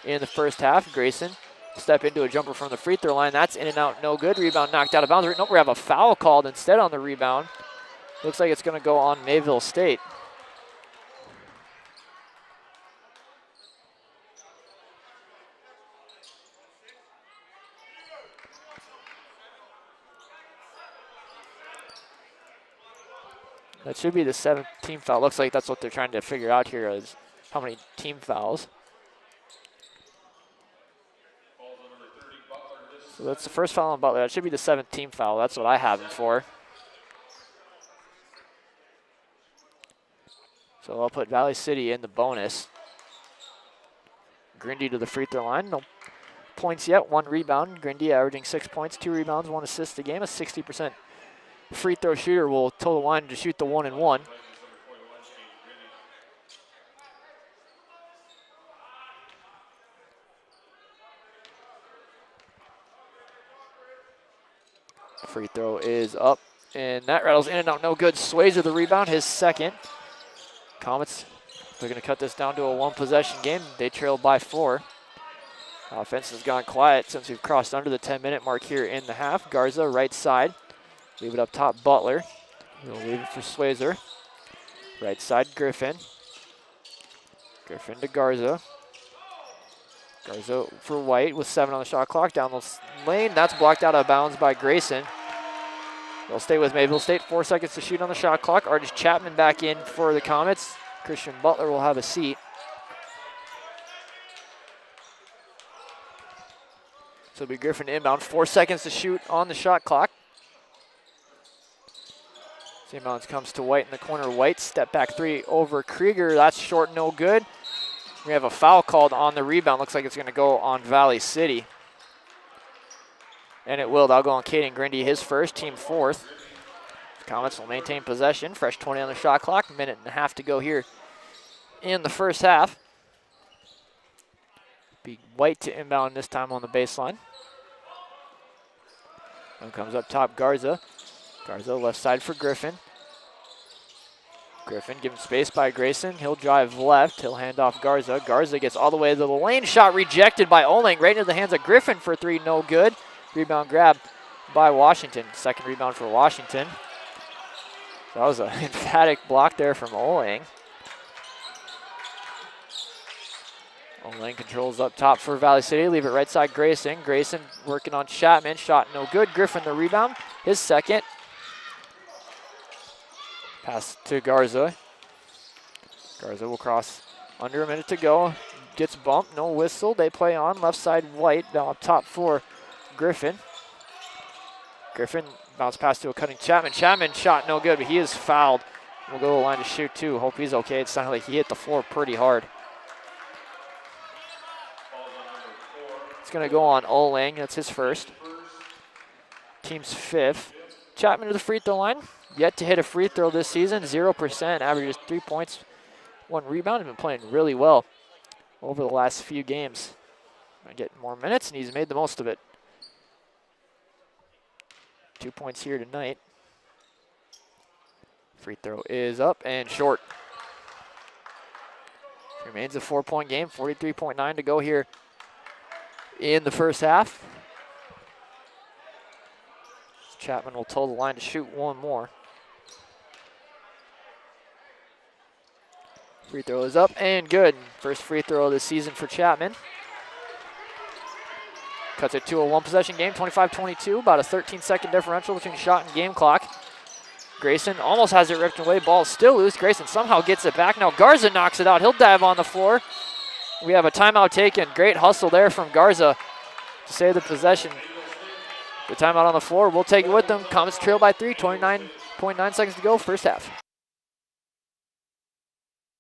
in the first half. Grayson step into a jumper from the free throw line. That's in and out, no good. Rebound knocked out of bounds. Nope, we have a foul called instead on the rebound. Looks like it's going to go on Mayville State. That should be the 7th team foul. Looks like that's what they're trying to figure out here is how many team fouls. So that's the first foul on Butler. That should be the 7th team foul. That's what I have him for. So I'll put Valley City in the bonus. Grindy to the free throw line. No points yet. 1 rebound. Grindy averaging 6 points, 2 rebounds, 1 assist a game. A 60% free throw shooter will toe the line to shoot the 1-and-1. Free throw is up, and that rattles in and out, no good. Swayzer the rebound, his second. Comets, they're going to cut this down to a 1-possession game. They trail by 4. Offense has gone quiet since we've crossed under the 10-minute mark here in the half. Garza, right side. Leave it up top, Butler. He'll leave it for Slazer. Right side, Griffin. Griffin to Garza. Garza for White with 7 on the shot clock. Down the lane, that's blocked out of bounds by Grayson. They'll stay with Mayville State. 4 seconds to shoot on the shot clock. Artis Chapman back in for the Comets. Christian Butler will have a seat. So it'll be Griffin inbound. 4 seconds to shoot on the shot clock. Inbounds comes to White in the corner. White, step back 3 over Krieger. That's short, no good. We have a foul called on the rebound. Looks like it's going to go on Valley City. And it will. That'll go on Caden Grindy, his first, team 4th. The Comets will maintain possession. Fresh 20 on the shot clock. Minute and a half to go here in the first half. Be White to inbound this time on the baseline. And comes up top, Garza. Garza left side for Griffin. Griffin given space by Grayson. He'll drive left. He'll hand off Garza. Garza gets all the way to the lane. Shot rejected by Oling. Right into the hands of Griffin for 3. No good. Rebound grab by Washington. Second rebound for Washington. That was an emphatic block there from Oling. Oling controls up top for Valley City. Leave it right side, Grayson. Grayson working on Chapman. Shot no good. Griffin the rebound. His second. Pass to Garza. Garza will cross under a minute to go. Gets bumped, no whistle. They play on. Left side, White. Now up top for Griffin. Griffin bounce pass to a cutting Chapman. Chapman shot no good, but he is fouled. We'll go to the line to shoot too. Hope he's okay. It sounded like he hit the floor pretty hard. It's going to go on Oling. That's his first. Team's 5th. Chapman to the free throw line. Yet to hit a free throw this season. 0%. Averages 3 points, 1 rebound. He's been playing really well over the last few games. Might get more minutes, and he's made the most of it. 2 points here tonight. Free throw is up and short. Remains a 4-point game. 43.9 to go here in the first half. Chapman will toe the line to shoot one more. Free throw is up and good. First free throw of the season for Chapman. Cuts it to a 1-possession game, 25-22. About a 13-second differential between shot and game clock. Grayson almost has it ripped away. Ball still loose. Grayson somehow gets it back. Now Garza knocks it out. He'll dive on the floor. We have a timeout taken. Great hustle there from Garza to save the possession. The timeout on the floor. We'll take it with them. Comets trail by 3. 29.9 seconds to go. First half.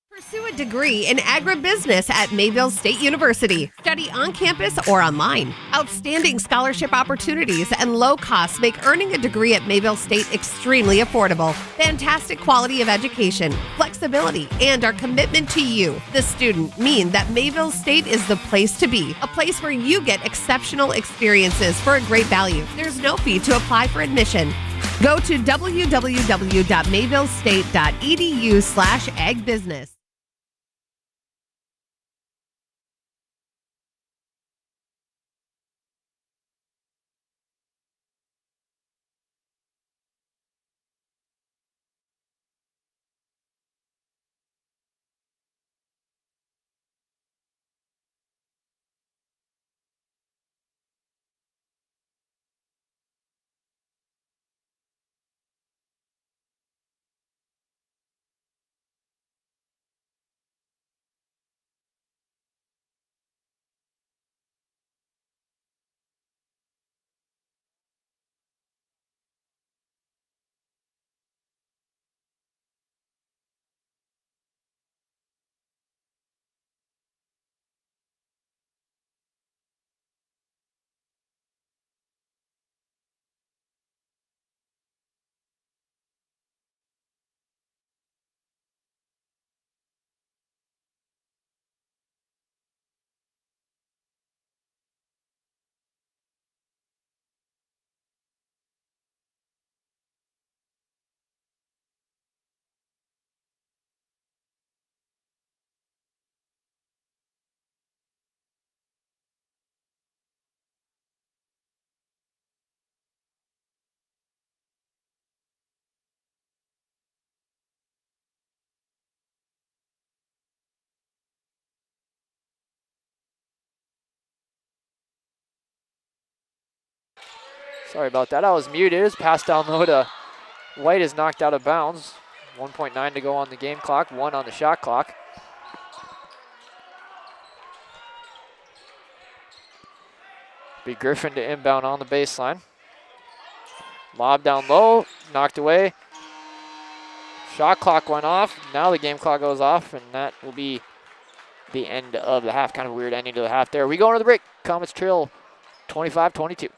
Pursue a degree in agribusiness at Mayville State University. Study on campus or online. Outstanding scholarship opportunities and low costs make earning a degree at Mayville State extremely affordable. Fantastic quality of education, flexibility, and our commitment to you, the student, mean that Mayville State is the place to be. A place where you get exceptional experiences for a great value. There's no fee to apply for admission. Go to www.mayvillestate.edu/agbusiness. Sorry about that. I was muted. It's passed down low to White is knocked out of bounds. 1.9 to go on the game clock, 1 on the shot clock. Be Griffin to inbound on the baseline. Lob down low, knocked away. Shot clock went off. Now the game clock goes off, and that will be the end of the half. Kind of a weird ending to the half there. We go into the break. Comets trail 25-22.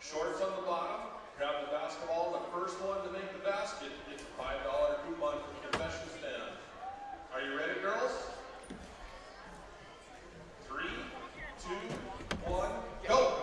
Shorts on the bottom, grab the basketball, the first one to make the basket gets a $5 coupon from the concession stand. Are you ready, girls? 3, 2, 1, go!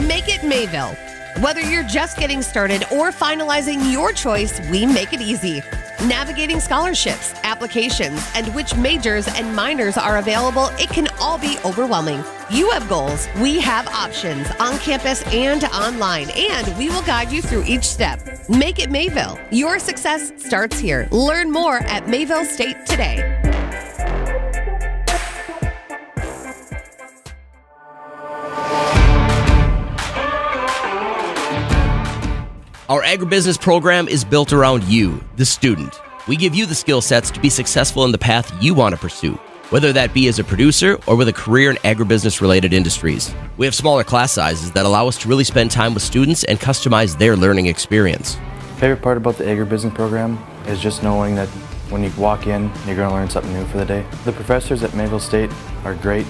Make it Mayville. Whether you're just getting started or finalizing your choice, we make it easy. Navigating scholarships, applications, and which majors and minors are available, it can all be overwhelming. You have goals, we have options on campus and online, and we will guide you through each step. Make it Mayville. Your success starts here. Learn more at Mayville State today. Our agribusiness program is built around you, the student. We give you the skill sets to be successful in the path you want to pursue. whether that be as a producer or with a career in agribusiness-related industries. We have smaller class sizes that allow us to really spend time with students and customize their learning experience. Favorite part about the agribusiness program is just knowing that when you walk in, you're going to learn something new for the day. The professors at Mayville State are great,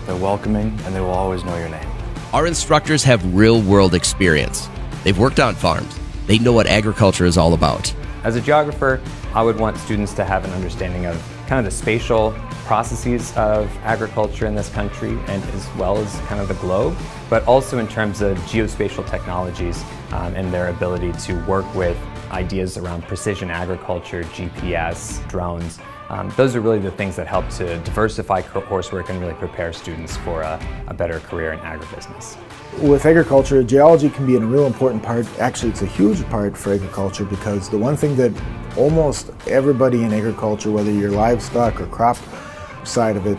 they're welcoming, and they will always know your name. Our instructors have real-world experience. They've worked on farms. They know what agriculture is all about. As a geographer, I would want students to have an understanding of kind of the spatial processes of agriculture in this country and as well as kind of the globe, but also in terms of geospatial technologies and their ability to work with ideas around precision agriculture, GPS, drones. Those are really the things that help to diversify coursework and really prepare students for a better career in agribusiness. With agriculture, geology can be a real important part. Actually, it's a huge part for agriculture because the one thing that almost everybody in agriculture, whether you're livestock or crop side of it,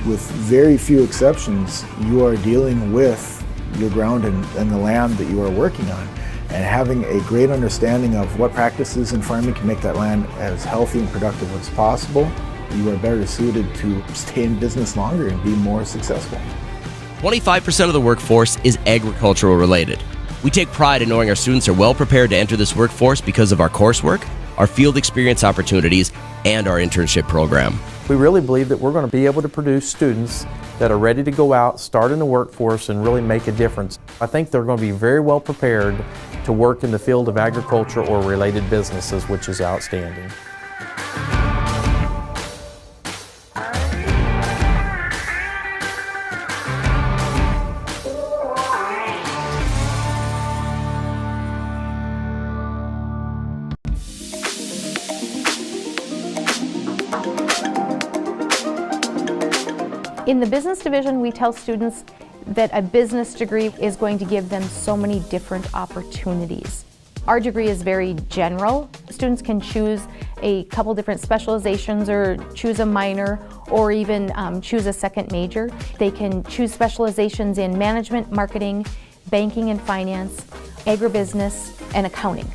with very few exceptions, you are dealing with your ground and the land that you are working on. And having a great understanding of what practices in farming can make that land as healthy and productive as possible, you are better suited to stay in business longer and be more successful. 25% of the workforce is agricultural related. We take pride in knowing our students are well prepared to enter this workforce because of our coursework, our field experience opportunities, and our internship program. We really believe that we're going to be able to produce students that are ready to go out, start in the workforce, and really make a difference. I think they're going to be very well prepared to work in the field of agriculture or related businesses, which is outstanding. In the business division, we tell students that a business degree is going to give them so many different opportunities. Our degree is very general. Students can choose a couple different specializations or choose a minor or even choose a second major. They can choose specializations in management, marketing, banking and finance, agribusiness, and accounting.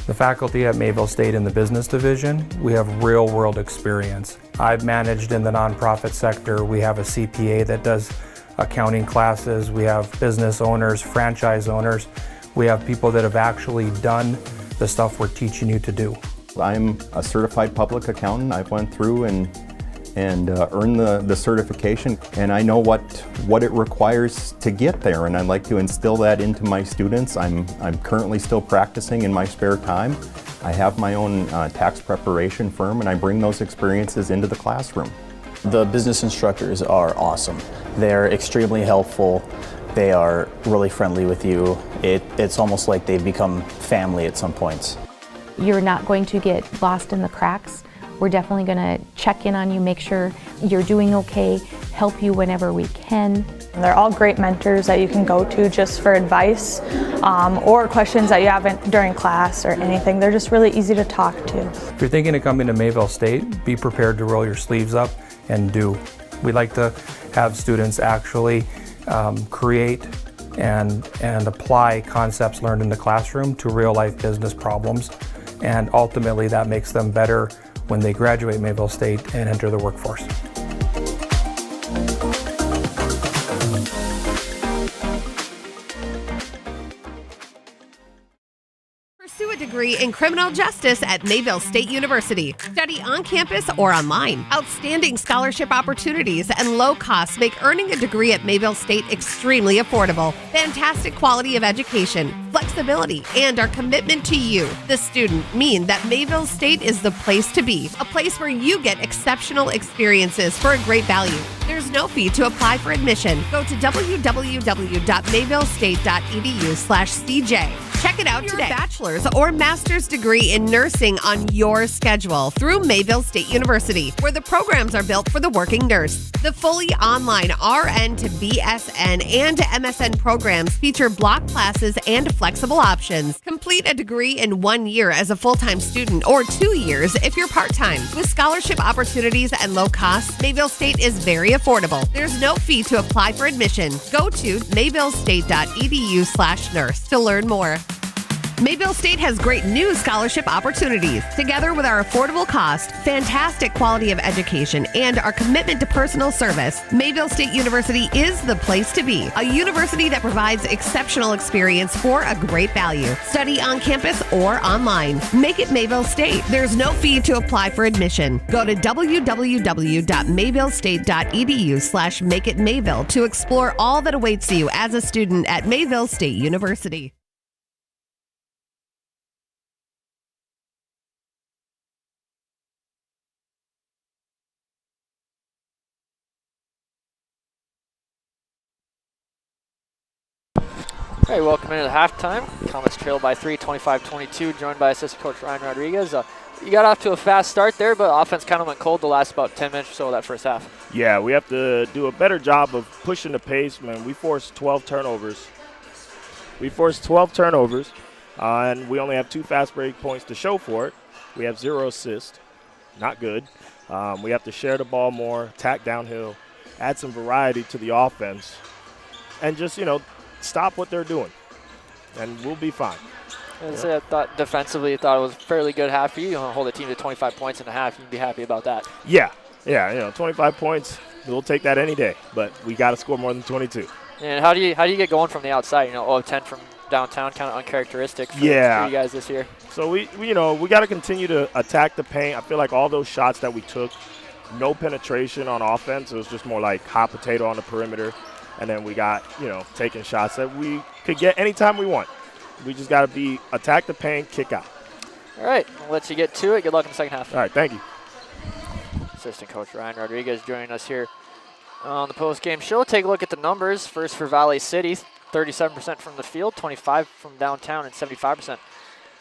The faculty at Mayville State in the business division, we have real-world experience. I've managed in the nonprofit sector. We have a CPA that does accounting classes. We have business owners, franchise owners. We have people that have actually done the stuff we're teaching you to do. I'm a certified public accountant. I went through and earned the certification, and I know what it requires to get there, and I'd like to instill that into my students. I'm currently still practicing in my spare time. I have my own tax preparation firm, and I bring those experiences into the classroom. The business instructors are awesome. They're extremely helpful. They are really friendly with you. It's almost like they've become family at some points. You're not going to get lost in the cracks. We're definitely going to check in on you, make sure you're doing okay, help you whenever we can. They're all great mentors that you can go to just for advice or questions that you have during class or anything. They're just really easy to talk to. If you're thinking of coming to Mayville State, be prepared to roll your sleeves up and do. We like to have students actually create and apply concepts learned in the classroom to real-life business problems, and ultimately that makes them better when they graduate Mayville State and enter the workforce. Pursue a degree in criminal justice at Mayville State University. Study on campus or online. Outstanding scholarship opportunities and low costs make earning a degree at Mayville State extremely affordable. Fantastic quality of education, flexibility, and our commitment to you, the student, mean that Mayville State is the place to be. A place where you get exceptional experiences for a great value. There's no fee to apply for admission. Go to www.mayvillestate.edu/CJ. Check it out today. Your bachelor's or master's degree in nursing on your schedule through Mayville State University, where the programs are built for the working nurse. The fully online RN to BSN and MSN programs feature block classes and flexible options. Complete a degree in 1 year as a full-time student or 2 years if you're part-time. With scholarship opportunities and low costs, Mayville State is very affordable. There's no fee to apply for admission. Go to mayvillestate.edu/nurse to learn more. Mayville State has great new scholarship opportunities. Together with our affordable cost, fantastic quality of education, and our commitment to personal service, Mayville State University is the place to be. A university that provides exceptional experience for a great value. Study on campus or online. Make it Mayville State. There's no fee to apply for admission. Go to www.mayvillestate.edu/makeitmayville to explore all that awaits you as a student at Mayville State University. All right, welcome into halftime. Comets trailed by 3, 25-22, joined by assistant coach Ryan Rodriguez. You got off to a fast start there, but offense kind of went cold the last about 10 minutes or so of that first half. Yeah, we have to do a better job of pushing the pace, man. We forced 12 turnovers. And we only have 2 fast break points to show for it. We have 0 assists. Not good. We have to share the ball more, attack downhill, add some variety to the offense, and just, stop what they're doing, and we'll be fine. I thought defensively, I thought it was a fairly good half for you. You hold the team to 25 points in a half. You'd be happy about that. Yeah, 25 points, we'll take that any day, but we got to score more than 22. And how do you get going from the outside? 0 of 10 from downtown, kind of uncharacteristic for you guys this year. So we got to continue to attack the paint. I feel like all those shots that we took, no penetration on offense. It was just more like hot potato on the perimeter. And then we got, taking shots that we could get anytime we want. We just got to attack the paint, kick out. All right, I'll let you get to it. Good luck in the second half. All right, thank you. Assistant coach Ryan Rodriguez joining us here on the post-game show. Take a look at the numbers. First for Valley City, 37% from the field, 25% from downtown, and 75%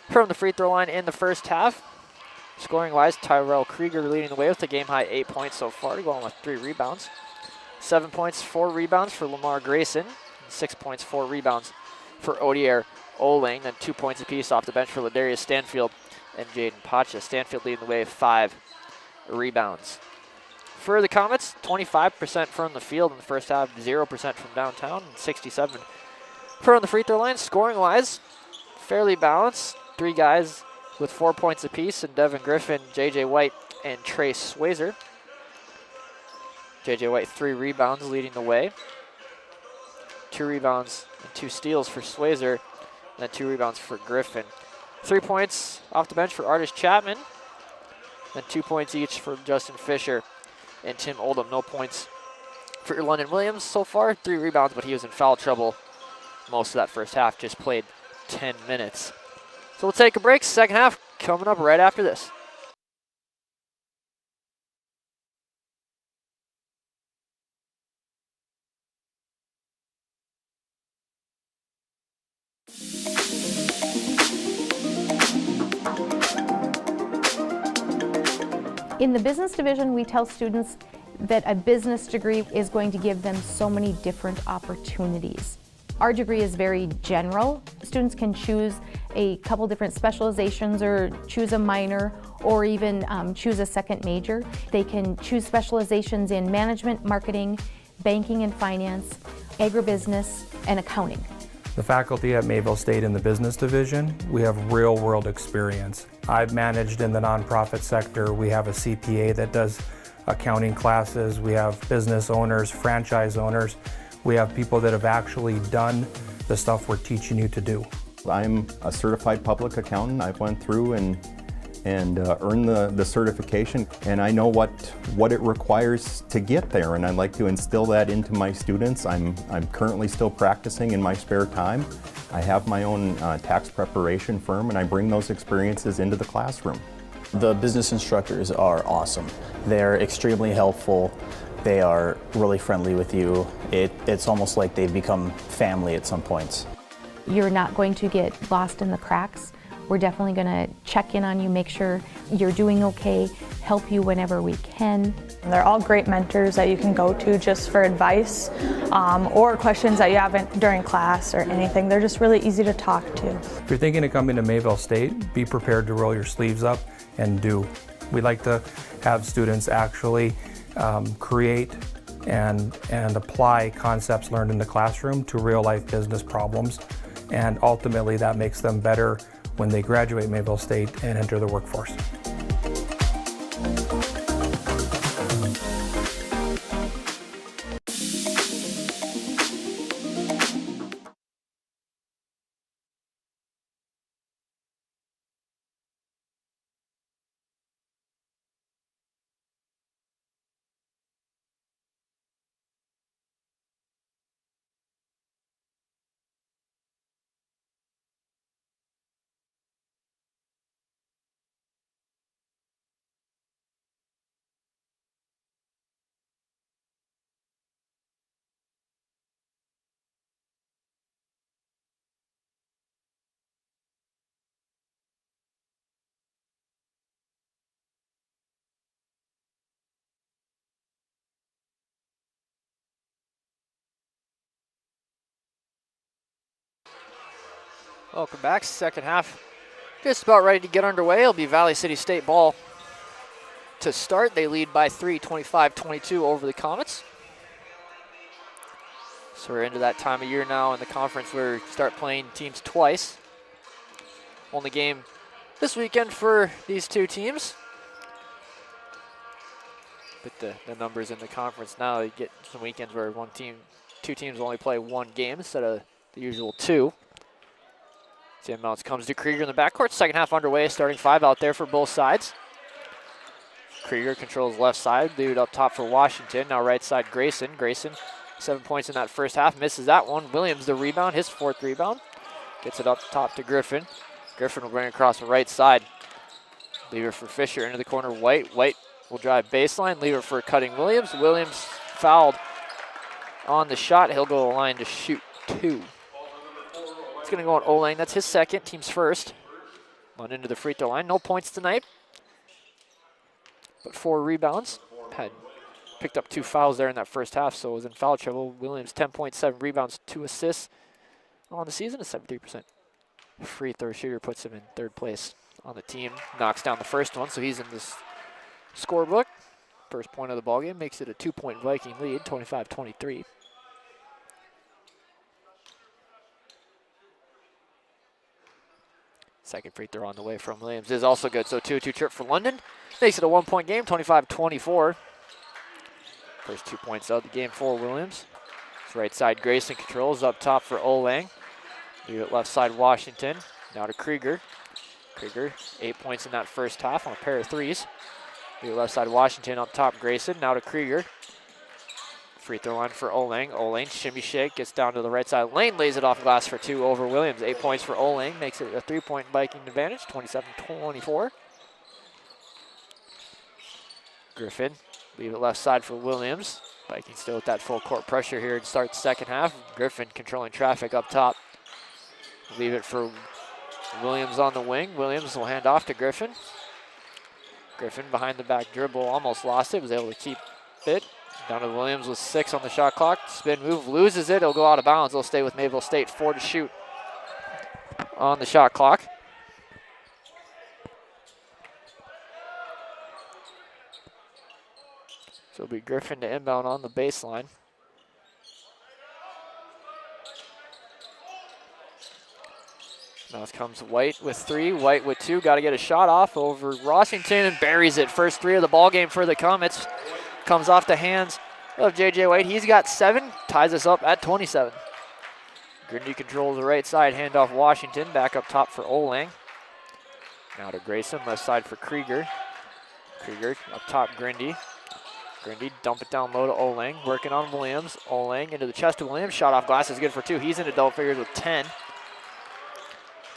from the free throw line in the first half. Scoring-wise, Tyrell Krieger leading the way with a game-high 8 points so far, going with 3 rebounds. 7 points, 4 rebounds for Lamar Grayson. 6 points, 4 rebounds for Odier Oling. Then 2 points apiece off the bench for Ladarius Stanfield and Jaden Pacha. Stanfield leading the way with 5 rebounds. For the Comets, 25% from the field in the first half, 0% from downtown, and 67% from the free throw line. Scoring-wise, fairly balanced. 3 guys with 4 points apiece, and Devin Griffin, J.J. White, and Trace Swazer. J.J. White, 3 rebounds leading the way. 2 rebounds and 2 steals for Swazer, and then 2 rebounds for Griffin. 3 points off the bench for Artis Chapman, and 2 points each for Justin Fisher and Tim Oldham. No points for your London Williams so far. 3 rebounds, but he was in foul trouble most of that first half. Just played 10 minutes. So we'll take a break. Second half coming up right after this. In the business division, we tell students that a business degree is going to give them so many different opportunities. Our degree is very general. Students can choose a couple different specializations or choose a minor or even choose a second major. They can choose specializations in management, marketing, banking and finance, agribusiness, and accounting. The faculty at Mayville State in the business division, we have real-world experience. I've managed in the nonprofit sector. We have a CPA that does accounting classes. We have business owners, franchise owners. We have people that have actually done the stuff we're teaching you to do. I'm a certified public accountant. I went through and earned the certification, and I know what it requires to get there, and I'd like to instill that into my students. I'm currently still practicing in my spare time. I have my own tax preparation firm, and I bring those experiences into the classroom. The business instructors are awesome. They're extremely helpful. They are really friendly with you. It's almost like they've become family at some points. You're not going to get lost in the cracks. We're definitely going to check in on you, make sure you're doing okay, help you whenever we can. They're all great mentors that you can go to just for advice or questions that you haven't during class or anything. They're just really easy to talk to. If you're thinking of coming to Mayville State, be prepared to roll your sleeves up and do. We like to have students actually create and apply concepts learned in the classroom to real life business problems. and ultimately that makes them better when they graduate Mayville State and enter the workforce. Welcome back. Second half just about ready to get underway. It'll be Valley City State ball to start. They lead by 3, 25-22 over the Comets. So we're into that time of year now in the conference where we start playing teams twice. Only game this weekend for these two teams. But the numbers in the conference now, you get some weekends where two teams only play one game instead of the usual two. Tim Mounts comes to Krieger in the backcourt. Second half underway, starting 5 out there for both sides. Krieger controls left side, leave it up top for Washington. Now right side Grayson. Grayson, 7 points in that first half, misses that one. Williams the rebound, his 4th rebound. Gets it up top to Griffin. Griffin will bring it across the right side. Leave it for Fisher into the corner. White will drive baseline, leave it for cutting Williams. Williams fouled on the shot. He'll go to the line to shoot 2. It's going to go on Olang. That's his second, team's first. On into the free throw line. No points tonight, but 4 rebounds. Had picked up 2 fouls there in that first half, so was in foul trouble. Williams 10.7 rebounds, 2 assists on the season, a 73% free throw shooter, puts him in 3rd place on the team. Knocks down the first one, so he's in this scorebook. First point of the ballgame makes it a 2-point Viking lead, 25-23. Second free throw on the way from Williams is also good, so 2-2 trip for London. Makes it a 1-point game, 25-24. First 2 points of the game for Williams. It's right side Grayson controls, up top for Olang. Leave it left side Washington. Now to Krieger. Krieger, 8 points in that first half on a pair of threes. Leave it left side Washington, up top Grayson. Now to Krieger. Free throw line for Olang. Olang, shimmy shake, gets down to the right side lane, lays it off glass for 2 over Williams. 8 points for Olang, makes it a 3-point Viking advantage, 27-24. Griffin, leave it left side for Williams. Vikings still with that full court pressure here to start the second half. Griffin controlling traffic up top. Leave it for Williams on the wing. Williams will hand off to Griffin. Griffin behind the back dribble, almost lost it, was able to keep it. Down to Williams with 6 on the shot clock. Spin move, loses it. It'll go out of bounds. It'll stay with Mayville State. 4 to shoot on the shot clock. So it'll be Griffin to inbound on the baseline. Now comes White with 3, White with 2. Got to get a shot off over Washington and buries it. First 3 of the ball game for the Comets. Comes off the hands of J.J. White. He's got 7, ties us up at 27. Grindy controls the right side, handoff Washington, back up top for Olang. Now to Grayson, left side for Krieger. Krieger up top, Grindy. Grindy dump it down low to Olang, working on Williams. Olang into the chest of Williams, shot off glass is good for 2. He's in double figures with 10.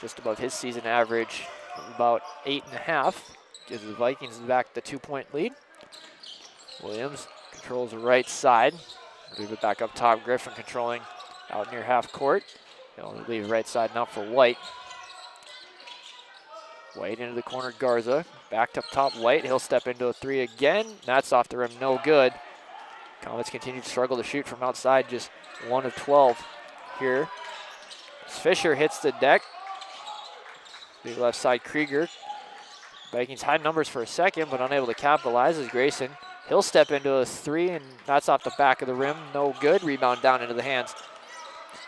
Just above his season average of about 8.5. Gives the Vikings back the 2-point lead. Williams controls the right side. Leave it back up top. Griffin controlling out near half court. He'll leave right side now for White. White into the corner, Garza. Backed up top, White. He'll step into a 3 again. That's off the rim, no good. Comets continue to struggle to shoot from outside, just 1 of 12 here. Fisher hits the deck. The left side, Krieger. Vikings high numbers for a second, but unable to capitalize as Grayson. He'll step into a 3, and that's off the back of the rim. No good. Rebound down into the hands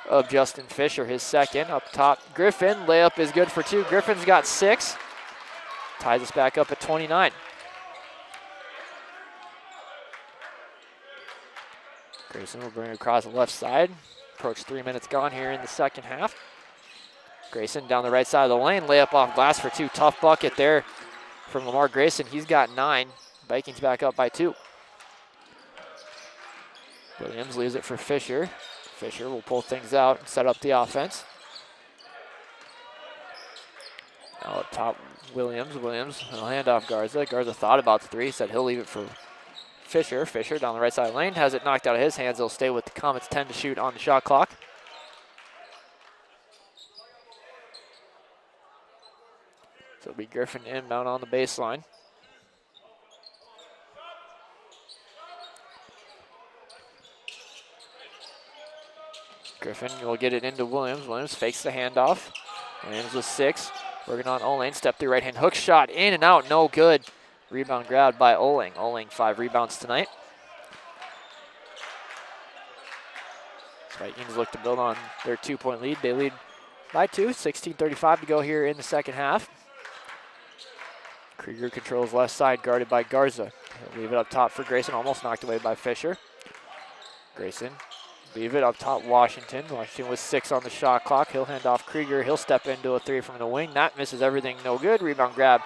of Justin Fisher, his second. Up top, Griffin, layup is good for 2. Griffin's got 6. Ties us back up at 29. Grayson will bring it across the left side. Approach 3 minutes gone here in the second half. Grayson down the right side of the lane, layup off glass for 2. Tough bucket there from Lamar Grayson. He's got 9. Vikings back up by 2. Williams leaves it for Fisher. Fisher will pull things out and set up the offense. Now up top, Williams. Williams will hand off Garza. Garza thought about the 3, said he'll leave it for Fisher. Fisher down the right side lane, has it knocked out of his hands. They'll stay with the Comets. 10 to shoot on the shot clock. So it'll be Griffin inbound on the baseline. Griffin will get it into Williams. Williams fakes the handoff. Williams with 6. Working on Oling. Step through right hand hook shot. In and out. No good. Rebound grabbed by Oling. Oling 5 rebounds tonight. Vikings look to build on their 2-point lead. They lead by 2. 16:35 to go here in the second half. Krieger controls left side, guarded by Garza. He'll leave it up top for Grayson. Almost knocked away by Fisher. Grayson. Leave it up top, Washington. Washington with 6 on the shot clock. He'll hand off Krieger. He'll step into a 3 from the wing. That misses everything, no good. Rebound grab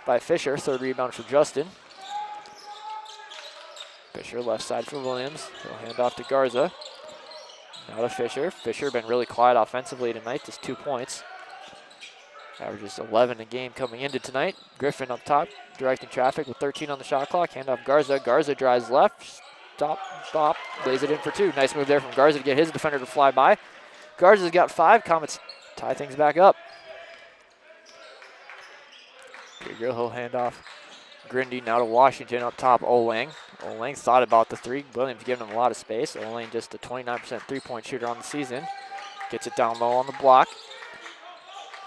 by Fisher. 3rd rebound for Justin. Fisher left side for Williams. He'll hand off to Garza. Now to Fisher. Fisher been really quiet offensively tonight, just 2 points. Averages 11 a game coming into tonight. Griffin up top, directing traffic with 13 on the shot clock. Hand off Garza. Garza drives left. Stop, lays it in for 2. Nice move there from Garza to get his defender to fly by. Garza's got 5. Comets tie things back up. Krieger, he'll hand off Grindy now to Washington up top. Oling. Oling thought about the 3. Williams giving him a lot of space. Oling just a 29% 3-point shooter on the season. Gets it down low on the block.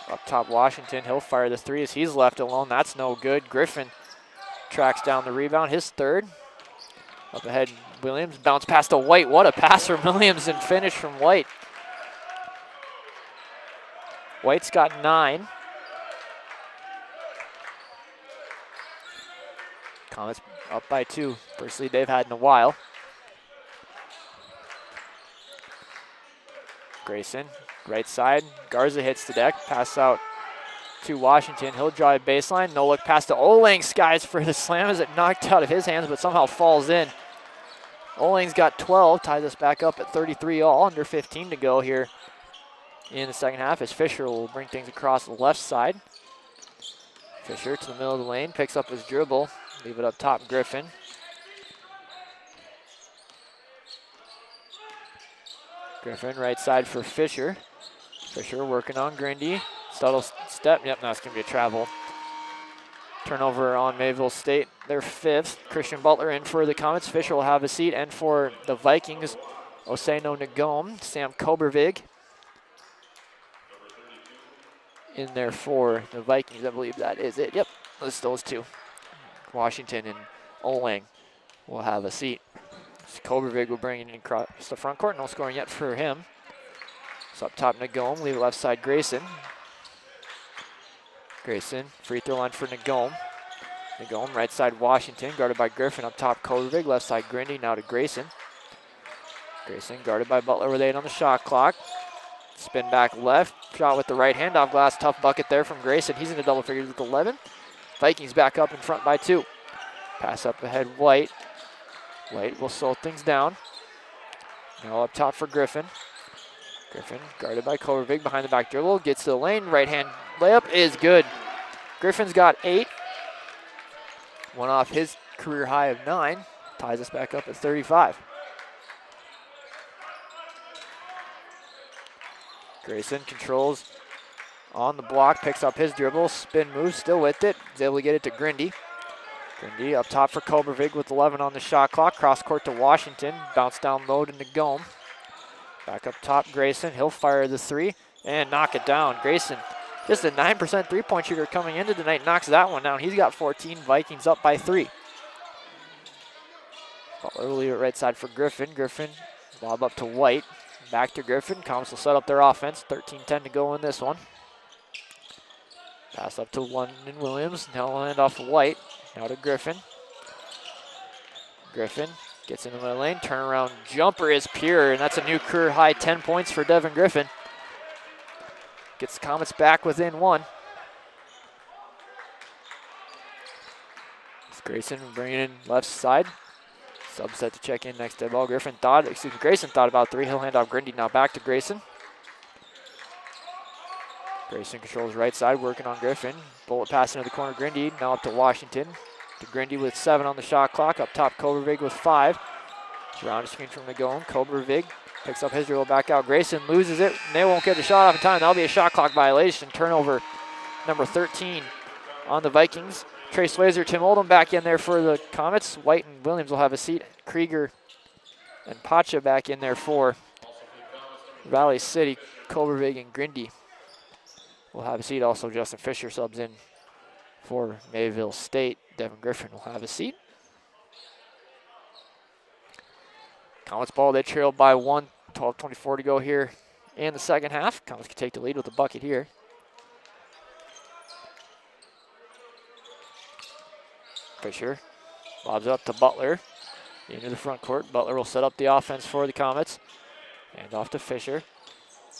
Up top, Washington. He'll fire the 3 as he's left alone. That's no good. Griffin tracks down the rebound, his 3rd. Up ahead, Williams. Bounce pass to White. What a pass from Williams and finish from White. White's got 9. Comets up by 2. First lead they've had in a while. Grayson, right side. Garza hits the deck. Pass out to Washington. He'll drive baseline. No look pass to Oling. Skies for the slam as it knocked out of his hands, but somehow falls in. Oling's got 12. Ties us back up at 33 all. Under 15 to go here in the second half as Fisher will bring things across the left side. Fisher to the middle of the lane. Picks up his dribble. Leave it up top, Griffin. Griffin right side for Fisher. Fisher working on Grindy. Subtle step. Yep, now it's going to be a travel. Turnover on Mayville State. Their 5th. Christian Butler in for the Comets. Fisher will have a seat. And for the Vikings, Oseno Nagome, Sam Kobervig in there for the Vikings. I believe that is it. Yep, it's those 2. Washington and Oling will have a seat. Kobervig will bring it in across the front court. No scoring yet for him. So up top, Nagome. Leave left side, Grayson. Grayson, free throw line for Nagome. Nagome, right side, Washington. Guarded by Griffin. Up top, Kobervig. Left side, Grindy. Now to Grayson. Grayson guarded by Butler with 8 on the shot clock. Spin back left. Shot with the right hand off glass. Tough bucket there from Grayson. He's in the double figures with 11. Vikings back up in front by 2. Pass up ahead, White. White will slow things down. Now up top for Griffin. Griffin guarded by Kobervig behind the back dribble. Gets to the lane. Right hand layup is good. Griffin's got 8. One off his career high of 9. Ties us back up at 35. Grayson controls on the block, picks up his dribble, spin move, still with it. Is able to get it to Grindy. Grindy up top for Kobervig with 11 on the shot clock. Cross court to Washington. Bounce down low to Nagome. Back up top, Grayson. He'll fire the 3 and knock it down. Grayson, just a 9% 3-point shooter coming into tonight, knocks that one down. He's got 14. Vikings up by 3. Butler will leave it right side for Griffin. Griffin, lob up to White. Back to Griffin. Comets will set up their offense. 13-10 to go in this one. Pass up to London Williams. Now land off White. Now to Griffin. Griffin gets into the lane. Turnaround jumper is pure, and that's a new career high 10 points for Devin Griffin. Gets the Comets back within 1. It's Grayson bringing in left side. Subset to check in next to the ball. Grayson thought about 3. He'll hand off Grindy. Now back to Grayson. Grayson controls right side, working on Griffin. Bullet pass into the corner, Grindy. Now up to Washington. To Grindy with 7 on the shot clock. Up top, Kobervig with 5. Round a screen from Nagone. Kobervig picks up his dribble back out. Grayson loses it, and they won't get the shot off in time. That'll be a shot clock violation. Turnover number 13 on the Vikings. Trey Swayzer, Tim Oldham back in there for the Comets. White and Williams will have a seat. Krieger and Pacha back in there for Valley City. Kobervig and Grindy will have a seat. Also, Justin Fisher subs in for Mayville State. Devin Griffin will have a seat. Comets ball, they trailed by 1, 12:24 to go here in the second half. Comets can take the lead with a bucket here. Fisher lobs up to Butler into the front court. Butler will set up the offense for the Comets. Hand off to Fisher.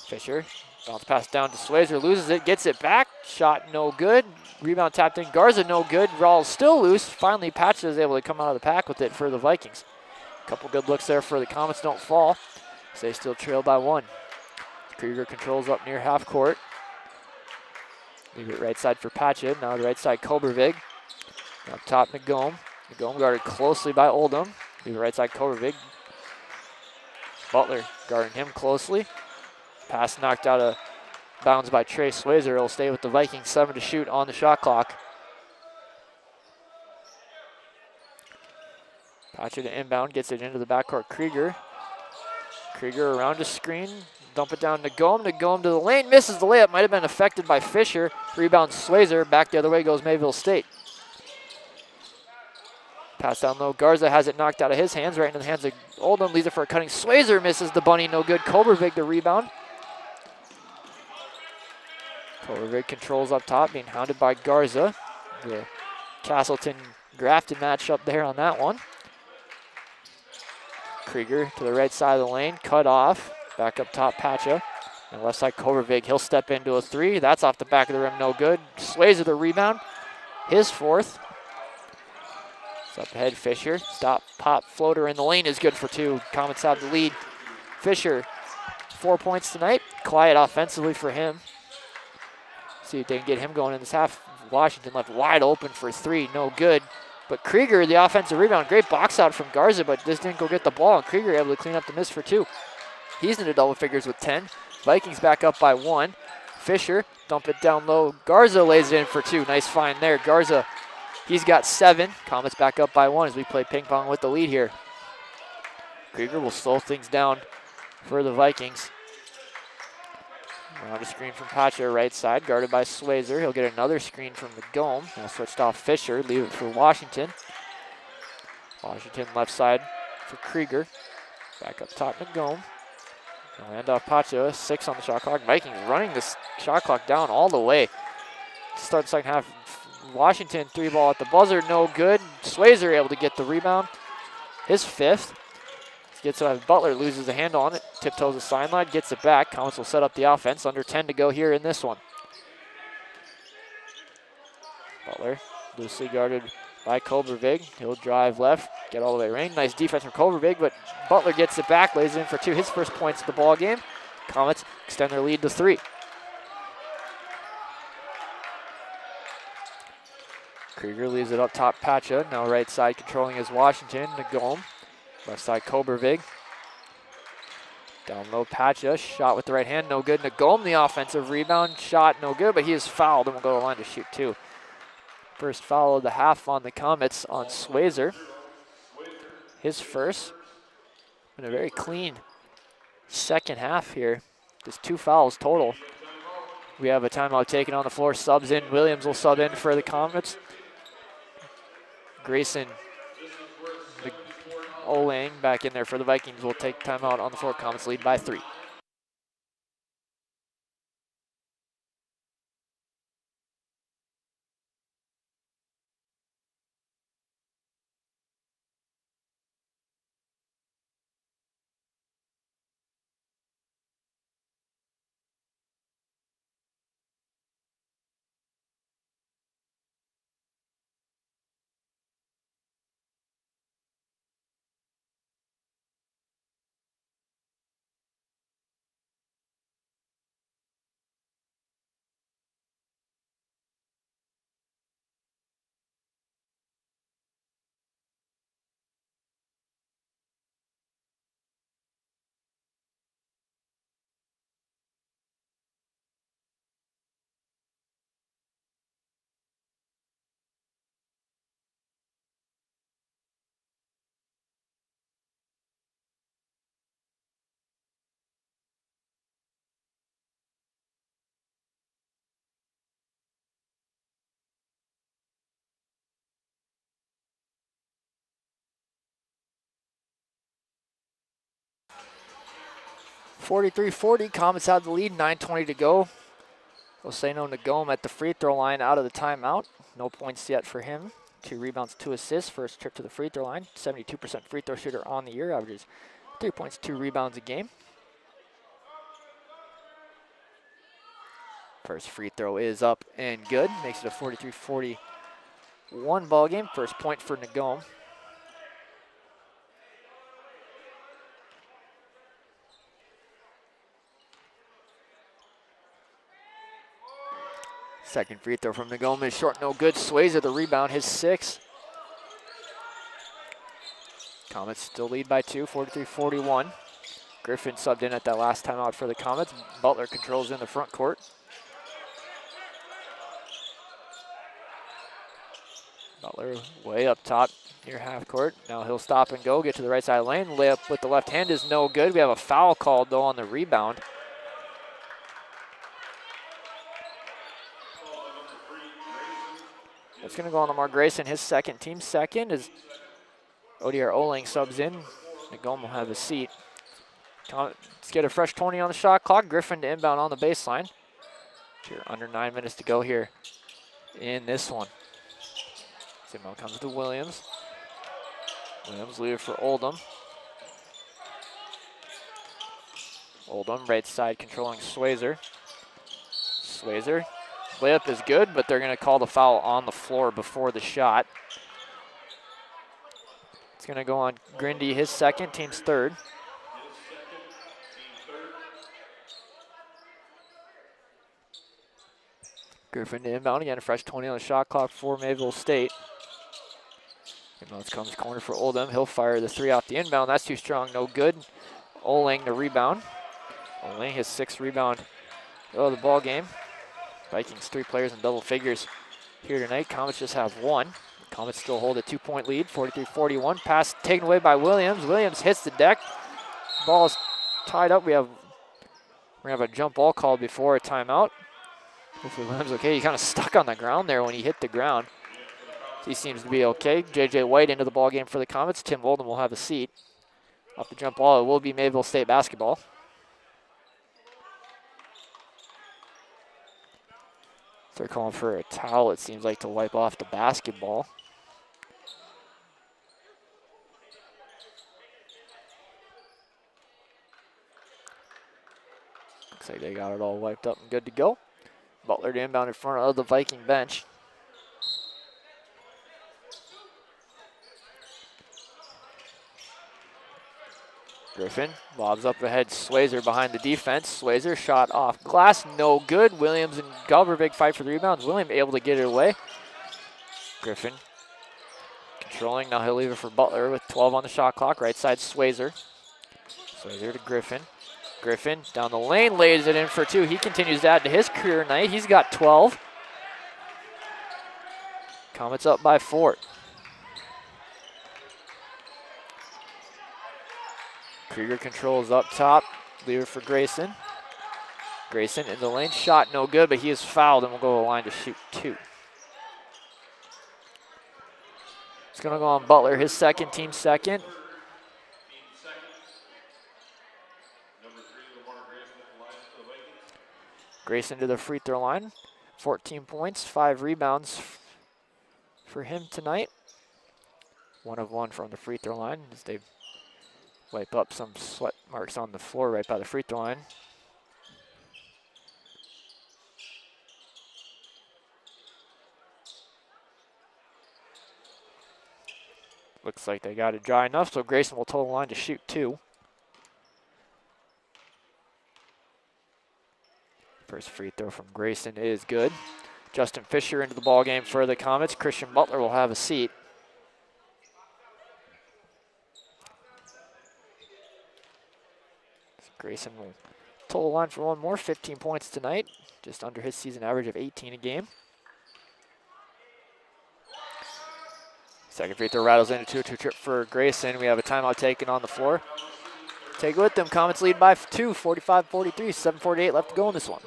Fisher, bounce pass down to Swayzer, loses it, gets it back. Shot no good. Rebound tapped in. Garza no good. Rawls still loose. Finally, Patch is able to come out of the pack with it for the Vikings. Couple good looks there for the Comets, don't fall. So they still trail by 1. Krieger controls up near half court. Leave it right side for Patchett. Now the right side, Kobervig. Up top, Nagome. Nagome guarded closely by Oldham. Leave it right side, Kobervig. Butler guarding him closely. Pass knocked out of bounds by Trey Swayzer. It'll stay with the Vikings. 7 to shoot on the shot clock. Patcher to inbound, gets it into the backcourt. Krieger. Krieger around a screen. Dump it down to Nagome. Nagome to the lane. Misses the layup. Might have been affected by Fisher. Rebound Swayzer. Back the other way goes Mayville State. Pass down low. Garza has it knocked out of his hands. Right into the hands of Oldham. Leaves it for a cutting. Swayzer misses the bunny. No good. Kobervig the rebound. Kobervig controls up top. Being hounded by Garza. The Castleton-Grafton matchup there on that one. Krieger to the right side of the lane. Cut off. Back up top, Pacha. And left side, Kobervig. He'll step into a 3. That's off the back of the rim. No good. Swayzer the rebound. His 4th. Up ahead, Fisher. Stop, pop, floater in the lane is good for 2. Comets have the lead. Fisher, 4 points tonight. Quiet offensively for him. See if they can get him going in this half. Washington left wide open for 3. No good. But Krieger, the offensive rebound. Great box out from Garza, but just didn't go get the ball. And Krieger able to clean up the miss for 2. He's into double figures with 10. Vikings back up by 1. Fisher, dump it down low. Garza lays it in for 2. Nice find there. Garza, he's got 7. Comets back up by 1 as we play ping pong with the lead here. Krieger will slow things down for the Vikings. Around a screen from Pacha, right side, guarded by Swayzer. He'll get another screen from Nagome. Now switched off Fisher, leave it for Washington. Washington left side for Krieger. Back up top, Nagome. Hand off Pacha, 6 on the shot clock. Vikings running this shot clock down all the way to start the second half. Washington 3 ball at the buzzer, no good. Swayzer able to get the rebound. His 5th. Gets it. Butler loses the handle on it. Tiptoes the sideline, gets it back. Comets will set up the offense. Under 10 to go here in this one. Butler loosely guarded by Kobervig. He'll drive left, get all the way range. Nice defense from Kobervig, but Butler gets it back, lays it in for 2. His first points of the ball game. Comets extend their lead to 3. Krieger leaves it up top, Pacha. Now right side controlling is Washington. Nagome. Left side, Kobervig. Down low, Pacha. Shot with the right hand, no good. Nagome, the offensive rebound. Shot, no good, but he is fouled and will go to the line to shoot 2. First foul of the half on the Comets on Swayzer. His first. And a very clean second half here. Just 2 fouls total. We have a timeout taken on the floor. Subs in. Williams will sub in for the Comets. Grayson Olang back in there for the Vikings. Will take timeout on the floor. Comets lead by 3. 43-40, Comets have the lead, 9:20 to go. Oseno Nagome at the free throw line out of the timeout. No points yet for him. 2 rebounds, 2 assists. First trip to the free throw line. 72% free throw shooter on the year. Averages 3 points, 2 rebounds a game. First free throw is up and good. Makes it a 43-41 ball game. First point for Nagome. Second free throw from Nagome is short, no good. Swayzer the rebound, his 6th. Comets still lead by 2, 43-41. Griffin subbed in at that last timeout for the Comets. Butler controls in the front court. Butler way up top near half court. Now he'll stop and go, get to the right side lane. Layup with the left hand is no good. We have a foul called though on the rebound. It's going to go on Lamar Grayson, his second, team second, as ODR Oling subs in. Nagome will have a seat. Let's get a fresh 20 on the shot clock. Griffin to inbound on the baseline. Here, under 9 minutes to go here in this one. Inbound comes to Williams. Williams leave it for Oldham. Oldham, right side controlling Swayzer. Swayzer. Layup is good, but they're going to call the foul on the floor before the shot. It's going to go on Grindy, his second, team's third. Griffin to inbound again, a fresh 20 on the shot clock for Mayville State. Inbound comes corner for Oldham. He'll fire the 3 off the inbound. That's too strong, no good. Oling the rebound. Oling his 6th rebound of the ball game. Vikings 3 players in double figures here tonight. Comets just have 1. Comets still hold a 2-point lead, 43-41. Pass taken away by Williams. Williams hits the deck. Ball is tied up. We're gonna have a jump ball called before a timeout. Hopefully Williams okay. He kind of stuck on the ground there when he hit the ground. He seems to be okay. JJ White into the ball game for the Comets. Tim Oldham will have a seat. Off the jump ball, it will be Mayville State basketball. They're calling for a towel, it seems like, to wipe off the basketball. Looks like they got it all wiped up and good to go. Butler to inbound in front of the Viking bench. Griffin lobs up ahead, Swayzer behind the defense. Swayzer shot off glass, no good. Williams and Gulver, big fight for the rebounds. Williams able to get it away. Griffin controlling, now he'll leave it for Butler with 12 on the shot clock. Right side, Swayzer. Swayzer to Griffin. Griffin down the lane, lays it in for 2. He continues to add to his career night. He's got 12. Comets up by 4. Krieger controls up top, leave it for Grayson. Grayson in the lane, shot no good, but he is fouled and will go to the line to shoot 2. It's going to go on Butler, his second, team second. Grayson to the free throw line, 14 points, 5 rebounds for him tonight. 1 of 1 from the free throw line as they wipe up some sweat marks on the floor right by the free throw line. Looks like they got it dry enough, so Grayson will toe the line to shoot 2. First free throw from Grayson is good. Justin Fisher into the ball game for the Comets. Christian Butler will have a seat. Grayson will toe the line for 1 more, 15 points tonight, just under his season average of 18 a game. Second free throw rattles into a 2 trip for Grayson. We have a timeout taken on the floor. Take it with them. Comets lead by 2, 45-43, 7:48 left to go in this one.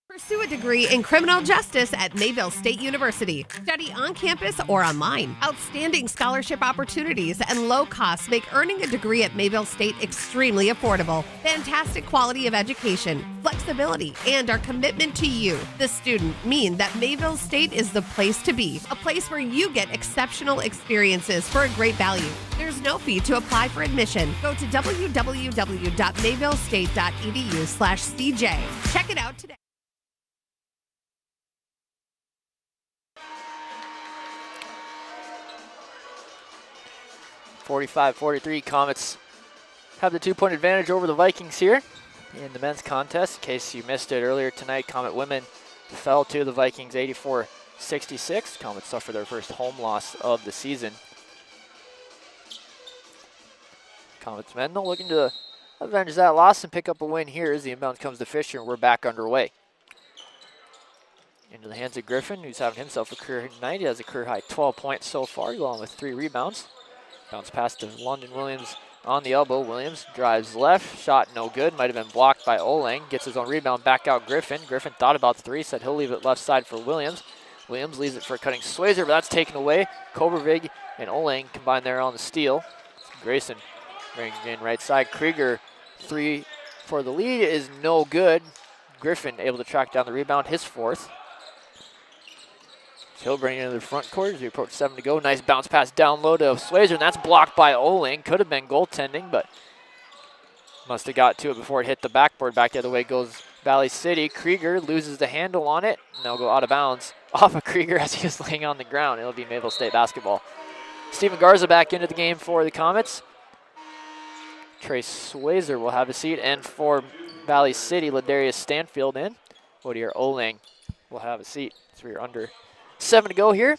Pursue a degree in criminal justice at Mayville State University. Study on campus or online. Outstanding scholarship opportunities and low costs make earning a degree at Mayville State extremely affordable. Fantastic quality of education, flexibility, and our commitment to you, the student, mean that Mayville State is the place to be, a place where you get exceptional experiences for a great value. There's no fee to apply for admission. Go to www.mayvillestate.edu/CJ. Check it out today. (45-43) Comets have the 2-point advantage over the Vikings here in the men's contest. In case you missed it earlier tonight, Comet women fell to the Vikings 84-66. Comets suffered their first home loss of the season. Comets men though looking to avenge that loss and pick up a win here as the inbound comes to Fisher, and we're back underway. Into the hands of Griffin, who's having himself a career night. He has a career high 12 points so far, along with 3 rebounds. Bounce pass to London Williams on the elbow. Williams drives left, shot no good, might have been blocked by Olang. Gets his own rebound, back out Griffin. Griffin thought about the 3, said he'll leave it left side for Williams. Williams leaves it for cutting Swayzer, but that's taken away. Kobervig and Olang combined there on the steal. Grayson brings in right side. Krieger, 3 for the lead is no good. Griffin able to track down the rebound, his 4th. He'll bring it into the front court as we approach 7 to go. Nice bounce pass down low to Swayzer, and that's blocked by Oling. Could have been goaltending, but must have got to it before it hit the backboard. Back the other way goes Valley City. Krieger loses the handle on it, and they'll go out of bounds off of Krieger as he is laying on the ground. It'll be Mayville State basketball. Steven Garza back into the game for the Comets. Trey Swayzer will have a seat, and for Valley City, Ladarius Stanfield in. Odier Oling will have a seat. So we're under 7 to go here.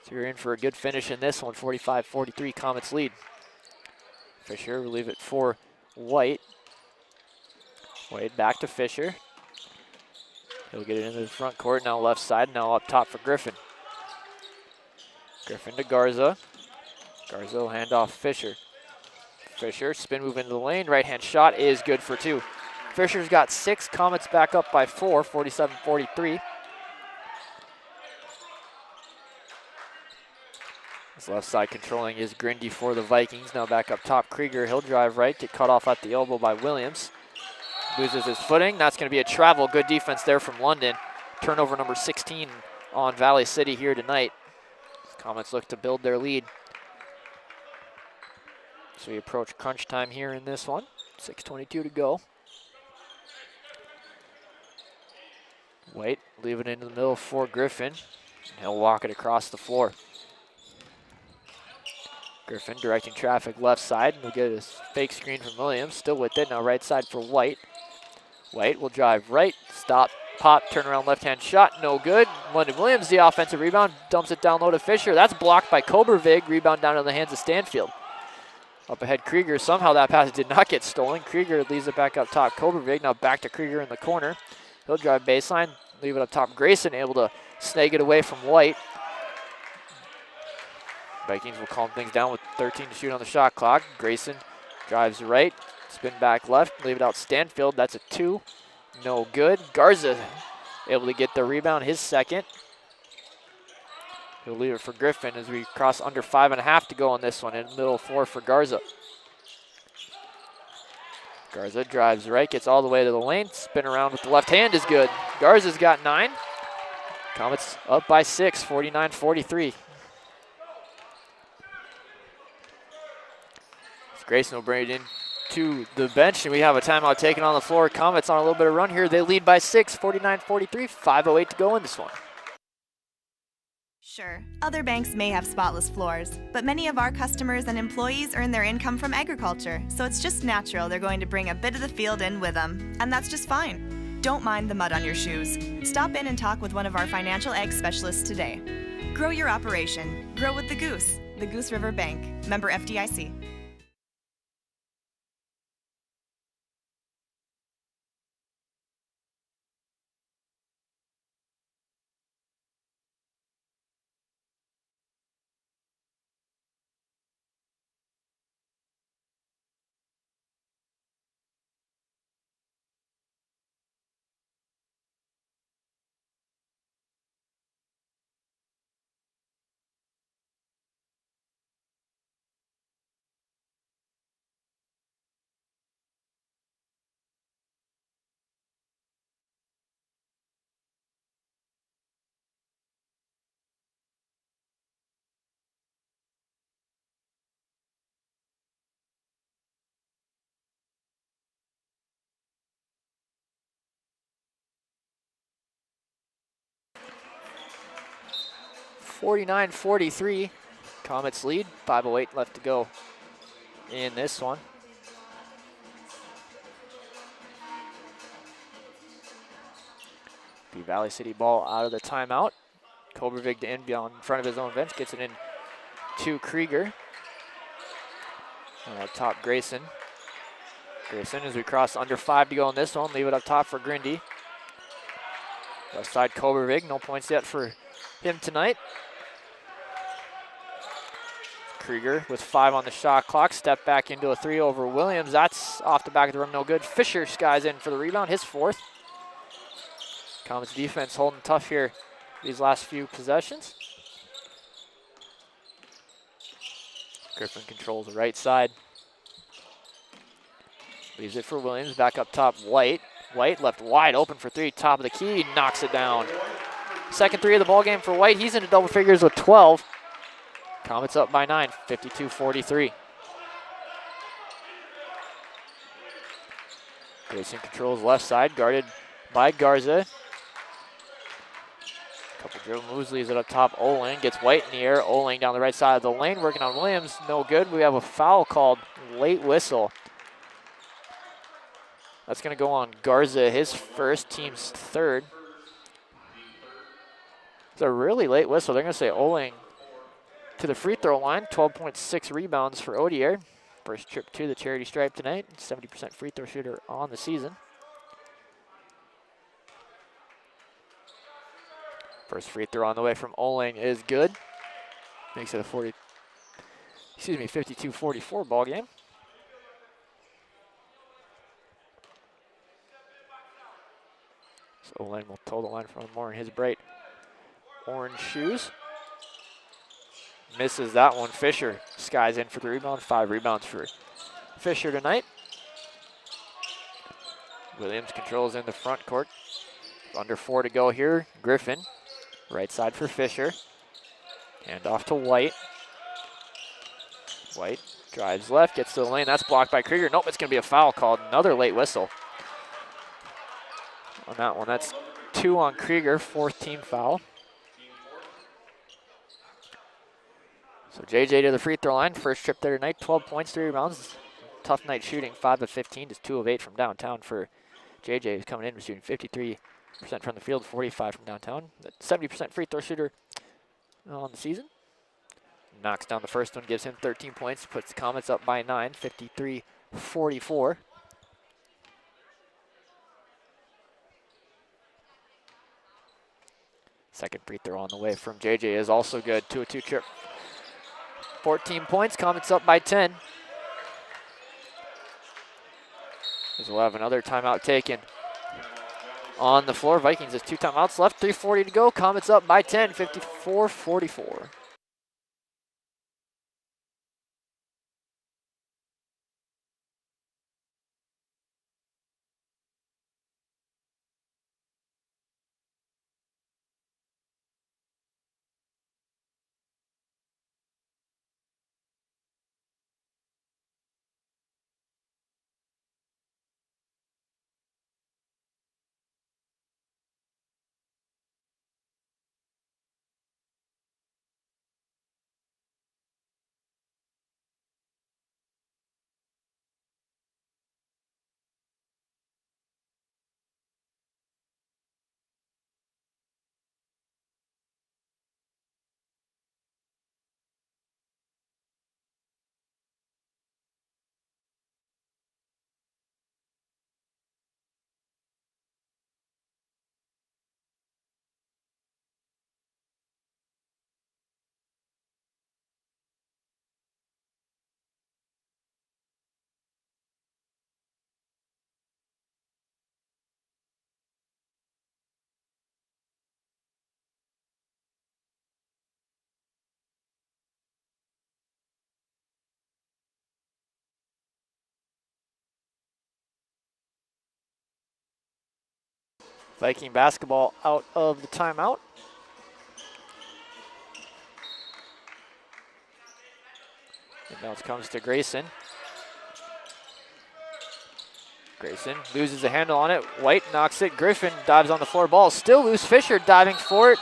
So you're in for a good finish in this one. 45-43 Comets lead. Fisher will leave it for White. White back to Fisher. He'll get it into the front court. Now left side. Now up top for Griffin. Griffin to Garza. Garza will hand off Fisher. Fisher spin move into the lane. Right hand shot is good for 2. Fisher's got 6. Comets back up by 4. 47-43. This left side controlling is Grindy for the Vikings. Now back up top, Krieger. He'll drive right, get cut off at the elbow by Williams. Loses his footing. That's going to be a travel. Good defense there from London. Turnover number 16 on Valley City here tonight. Comets look to build their lead. So we approach crunch time here in this one. 6:22 to go. White, leave it into the middle for Griffin. And he'll walk it across the floor. Griffin directing traffic left side. We'll get a fake screen from Williams. Still with it. Now right side for White. White will drive right. Stop. Pop. Turn around left hand shot. No good. London Williams the offensive rebound. Dumps it down low to Fisher. That's blocked by Kobervig. Rebound down in the hands of Stanfield. Up ahead Krieger. Somehow that pass did not get stolen. Krieger leaves it back up top. Kobervig now back to Krieger in the corner. He'll drive baseline. Leave it up top. Grayson able to snag it away from White. Vikings will calm things down with 13 to shoot on the shot clock. Grayson drives right, spin back left, leave it out Stanfield. That's a 2. No good. Garza able to get the rebound, his 2nd. He'll leave it for Griffin as we cross under 5.5 to go on this one. In the middle 4 for Garza. Garza drives right, gets all the way to the lane. Spin around with the left hand is good. Garza's got 9. Comets up by 6, 49-43. Grayson will bring it in to the bench, and we have a timeout taken on the floor. Comets on a little bit of run here. They lead by 6, 49-43, 5:08 to go in this one. Sure, other banks may have spotless floors, but many of our customers and employees earn their income from agriculture, so it's just natural they're going to bring a bit of the field in with them, and that's just fine. Don't mind the mud on your shoes. Stop in and talk with one of our financial ag specialists today. Grow your operation. Grow with the Goose River Bank. Member FDIC. 49-43. Comets lead. 5:08 left to go in this one. The Valley City ball out of the timeout. Kobervig to inbound in front of his own bench. Gets it in to Krieger. Up top, Grayson. Grayson as we cross under 5 to go in this one. Leave it up top for Grindy. Left side, Kobervig. No points yet for him tonight. Krieger with 5 on the shot clock. Step back into a 3 over Williams. That's off the back of the rim, no good. Fisher skies in for the rebound, his 4th. Comets defense holding tough here these last few possessions. Griffin controls the right side. Leaves it for Williams. Back up top, White. White left wide open for 3. Top of the key, knocks it down. Second 3 of the ball game for White. He's into double figures with 12. Comets up by 9, 52-43. Grayson controls left side, guarded by Garza. Couple dribble moves, leaves it up top. Oling gets White in the air. Oling down the right side of the lane, working on Williams. No good. We have a foul called, late whistle. That's going to go on Garza, his first, team's 3rd. It's a really late whistle. They're going to say Oling to the free throw line. 12.6 rebounds for Odier. First trip to the charity stripe tonight. 70% free throw shooter on the season. First free throw on the way from Oling is good. Makes it a 52-44 ball game. So Oling will toe the line from more in his bright orange shoes. Misses that one. Fisher skies in for the rebound. 5 rebounds for Fisher tonight. Williams controls in the front court. Under 4 to go here. Griffin, right side for Fisher. Hand off to White. White drives left, gets to the lane. That's blocked by Krieger. Nope, it's going to be a foul called. Another late whistle on that one. That's 2 on Krieger, 4th team foul. So JJ to the free throw line. First trip there tonight. 12 points, 3 rebounds. Tough night shooting. 5 of 15, just 2 of 8 from downtown for JJ, who's coming in and shooting 53% from the field, 45 from downtown. 70% free throw shooter on the season. Knocks down the first one, gives him 13 points, puts the Comets up by 9, 53-44. Second free throw on the way from JJ is also good. 2-2 trip. 14 points, Comets up by 10. As we'll have another timeout taken on the floor. Vikings has 2 timeouts left, 3:40 to go. Comets up by 10, 54-44. Viking basketball out of the timeout. And now it comes to Grayson. Grayson loses the handle on it. White knocks it. Griffin dives on the floor. Ball still loose. Fisher diving for it.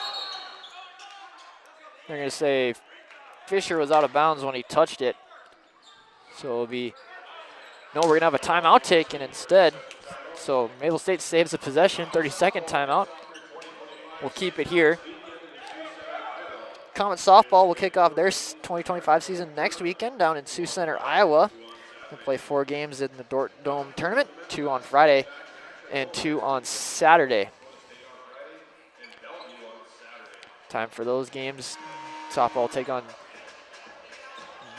They're going to say Fisher was out of bounds when he touched it. So it'll be, no, we're going to have a timeout taken instead. So Mayville State saves the possession, 32nd timeout. We'll keep it here. Comets softball will kick off their 2025 season next weekend down in Sioux Center, Iowa. They'll play 4 games in the Dort Dome tournament, 2 on Friday and 2 on Saturday. Time for those games. Softball will take on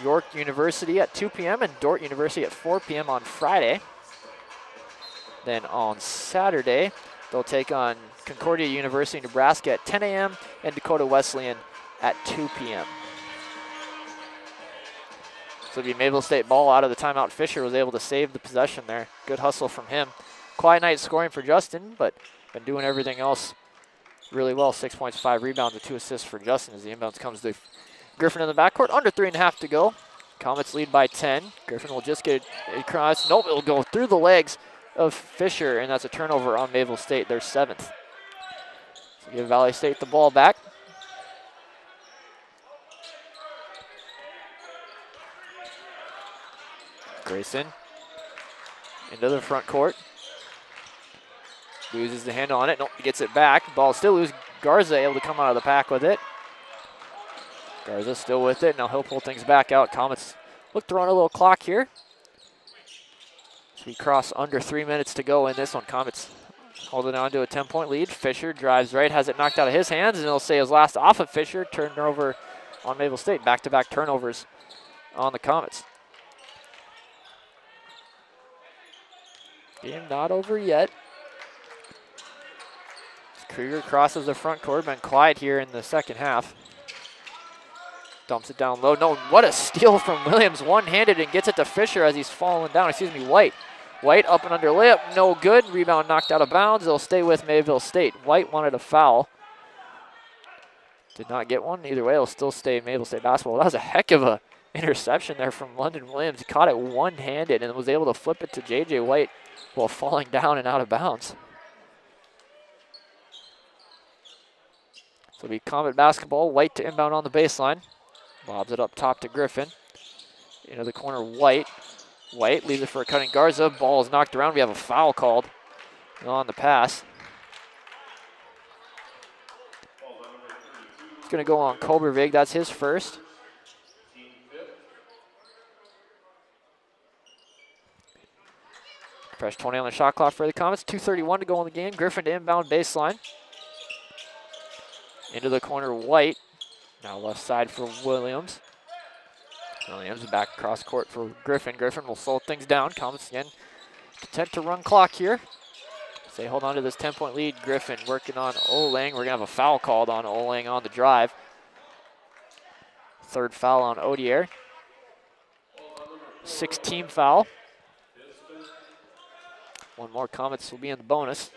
York University at 2 p.m. and Dort University at 4 p.m. on Friday. Then on Saturday, they'll take on Concordia University, Nebraska at 10 a.m. and Dakota Wesleyan at 2 p.m. So it'll be Mayville State ball out of the timeout. Fisher was able to save the possession there. Good hustle from him. Quiet night scoring for Justin, but been doing everything else really well. 6 points, 5 rebounds, and 2 assists for Justin as the inbounds comes to Griffin in the backcourt. Under 3.5 to go. Comets lead by 10. Griffin will just get it across. Nope, it'll go through the legs of Fisher, and that's a turnover on Mayville State, their 7th. So give Valley State the ball back. Grayson into the front court. Loses the handle on it. Nope, gets it back. Ball still loose. Garza able to come out of the pack with it. Garza still with it. Now he'll pull things back out. Comets look to run a little clock here. So we cross under 3 minutes to go in this one. Comets holding on to a 10-point lead. Fisher drives right, has it knocked out of his hands, and it'll say his last off of Fisher. Turnover on Mayville State. Back-to-back turnovers on the Comets. Game not over yet. Krieger crosses the front court. Been quiet here in the second half. Dumps it down low. No, what a steal from Williams. One-handed and gets it to Fisher as he's falling down. Excuse me, White. White up and under layup. No good. Rebound knocked out of bounds. They'll stay with Mayville State. White wanted a foul. Did not get one. Either way, it'll still stay Mayville State basketball. That was a heck of a interception there from London Williams. He caught it one-handed and was able to flip it to J.J. White while falling down and out of bounds. So it'll be Comet basketball. White to inbound on the baseline. Lobs it up top to Griffin. Into the corner, White. White leaves it for a cutting Garza. Ball is knocked around. We have a foul called on the pass. It's going to go on Kobervig. That's his first. Fresh 20 on the shot clock for the Comets. 2:31 to go in the game. Griffin to inbound baseline. Into the corner, White. Now left side for Williams. Williams back across court for Griffin. Griffin will slow things down. Comets again content to run clock here. They hold on to this 10-point lead. Griffin working on Olang. We're going to have a foul called on Olang on the drive. Third foul on Odier. 6-team foul. One more Comets will be in the bonus.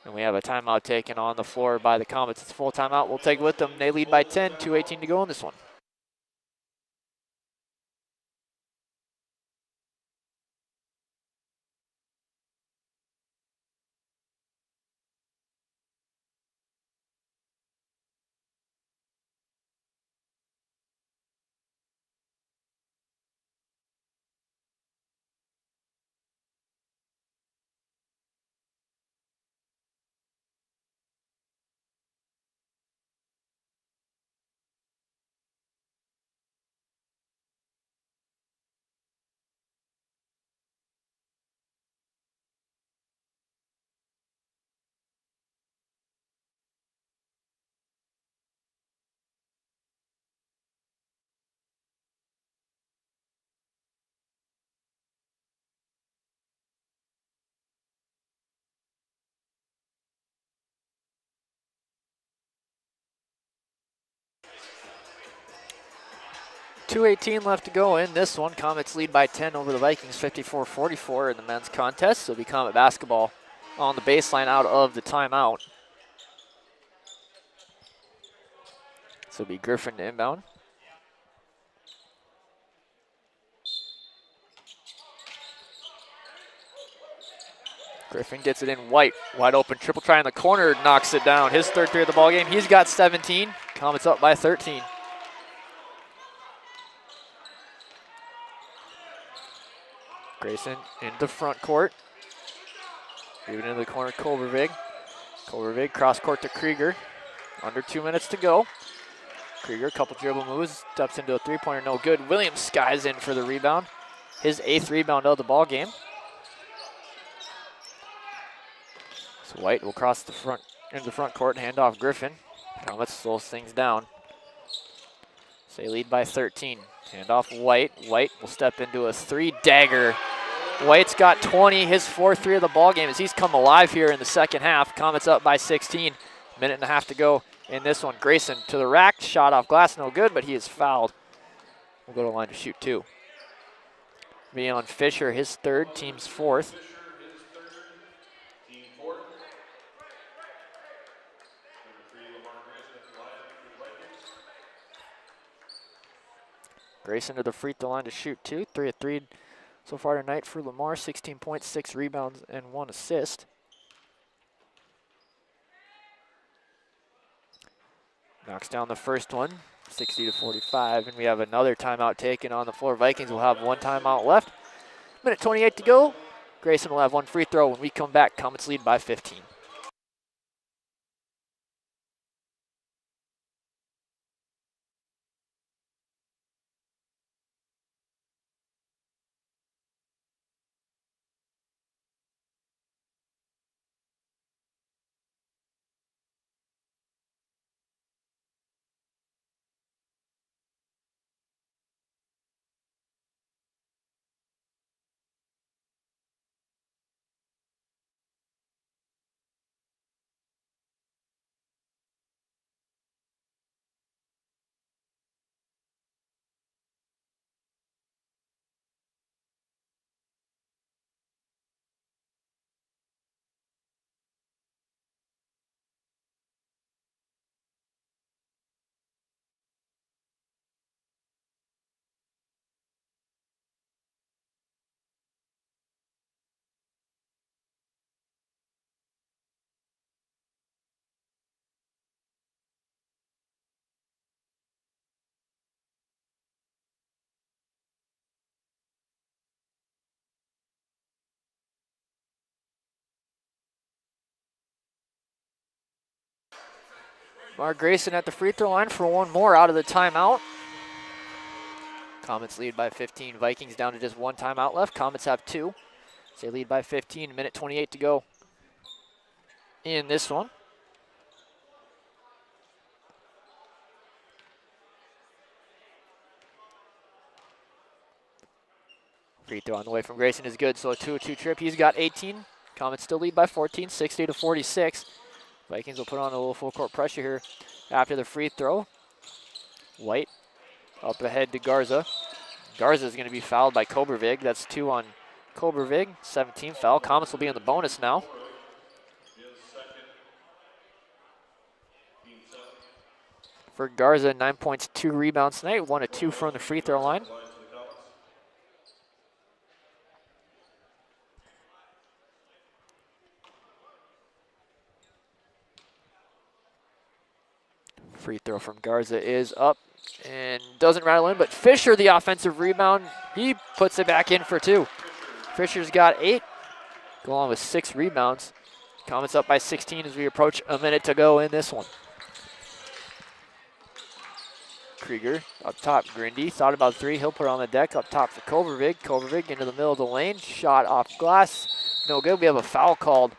And we have a timeout taken on the floor by the Comets. It's a full timeout. We'll take it with them. They lead by 10, 2:18 to go in this one. .218 left to go in this one. Comets lead by 10 over the Vikings, 54-44 in the men's contest. So it'll be Comet basketball on the baseline out of the timeout. So it'll be Griffin to inbound. Griffin gets it in. White, wide open, triple try in the corner, knocks it down. His third three of the ball game. He's got 17. Comets up by 13. Grayson into front court. Moving into the corner, Culvervig. Culvervig cross court to Krieger. Under 2 minutes to go. Krieger, couple dribble moves, steps into a three-pointer, no good. Williams skies in for the rebound. His 8th rebound of the ball game. So White will cross the front into the front court and hand off Griffin. Comets slows things down. So they lead by 13. Hand off White. White will step into a 3-dagger. White's got 20, his 4th three of the ball game as he's come alive here in the second half. Comets up by 16. Minute and a half to go in this one. Grayson to the rack, shot off glass, no good, but he is fouled. We'll go to the line to shoot 2. Leon Fisher, his 3rd, team's 4th. Grayson to the free throw line to shoot 2. 3 of 3 so far tonight for Lamar. 16 points, 6 rebounds, and 1 assist. Knocks down the first one, 60-45, and we have another timeout taken on the floor. Vikings will have 1 timeout left. Minute 28 to go. Grayson will have 1 free throw. When we come back, Comets lead by 15. Mark Grayson at the free throw line for 1 more out of the timeout. Comets lead by 15. Vikings down to just 1 timeout left. Comets have 2. So they lead by 15. Minute 28 to go in this one. Free throw on the way from Grayson is good, so a 2-2 trip. He's got 18. Comets still lead by 14, 60-46. Vikings will put on a little full court pressure here after the free throw. White up ahead to Garza. Garza is going to be fouled by Kobervig. That's 2 on Kobervig. 17 foul. Comets will be in the bonus now. For Garza, 9 points, 2 rebounds tonight. 1 of 2 from the free throw line. Free throw from Garza is up and doesn't rattle in, but Fisher, the offensive rebound, he puts it back in for 2. Fisher's got 8, go along with 6 rebounds. Comets up by 16 as we approach a minute to go in this one. Krieger up top, Grindy, thought about 3, he'll put it on the deck up top for Kobervig. Kobervig into the middle of the lane, shot off glass, no good. We have a foul called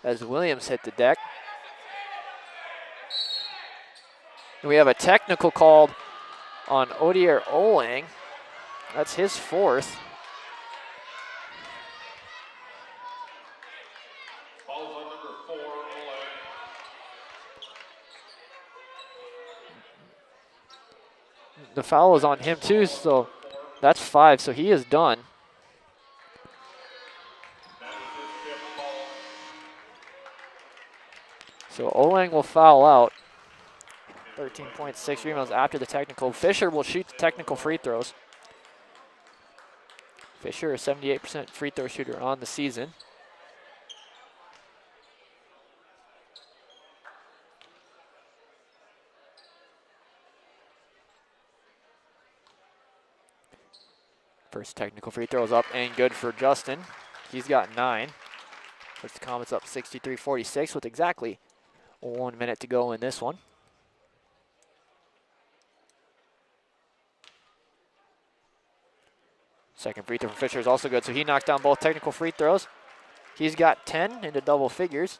as Williams hit the deck. And we have a technical called on Odier Olang. That's his 4th. The foul is on him too, so that's 5, so he is done. So Olang will foul out. 13.6 rebounds after the technical. Fisher will shoot the technical free throws. Fisher, a 78% free throw shooter on the season. First technical free throw is up and good for Justin. He's got 9. Puts the Comets up 63-46 with exactly 1 minute to go in this one. Second free throw from Fisher is also good, so he knocked down both technical free throws. He's got 10 into double figures.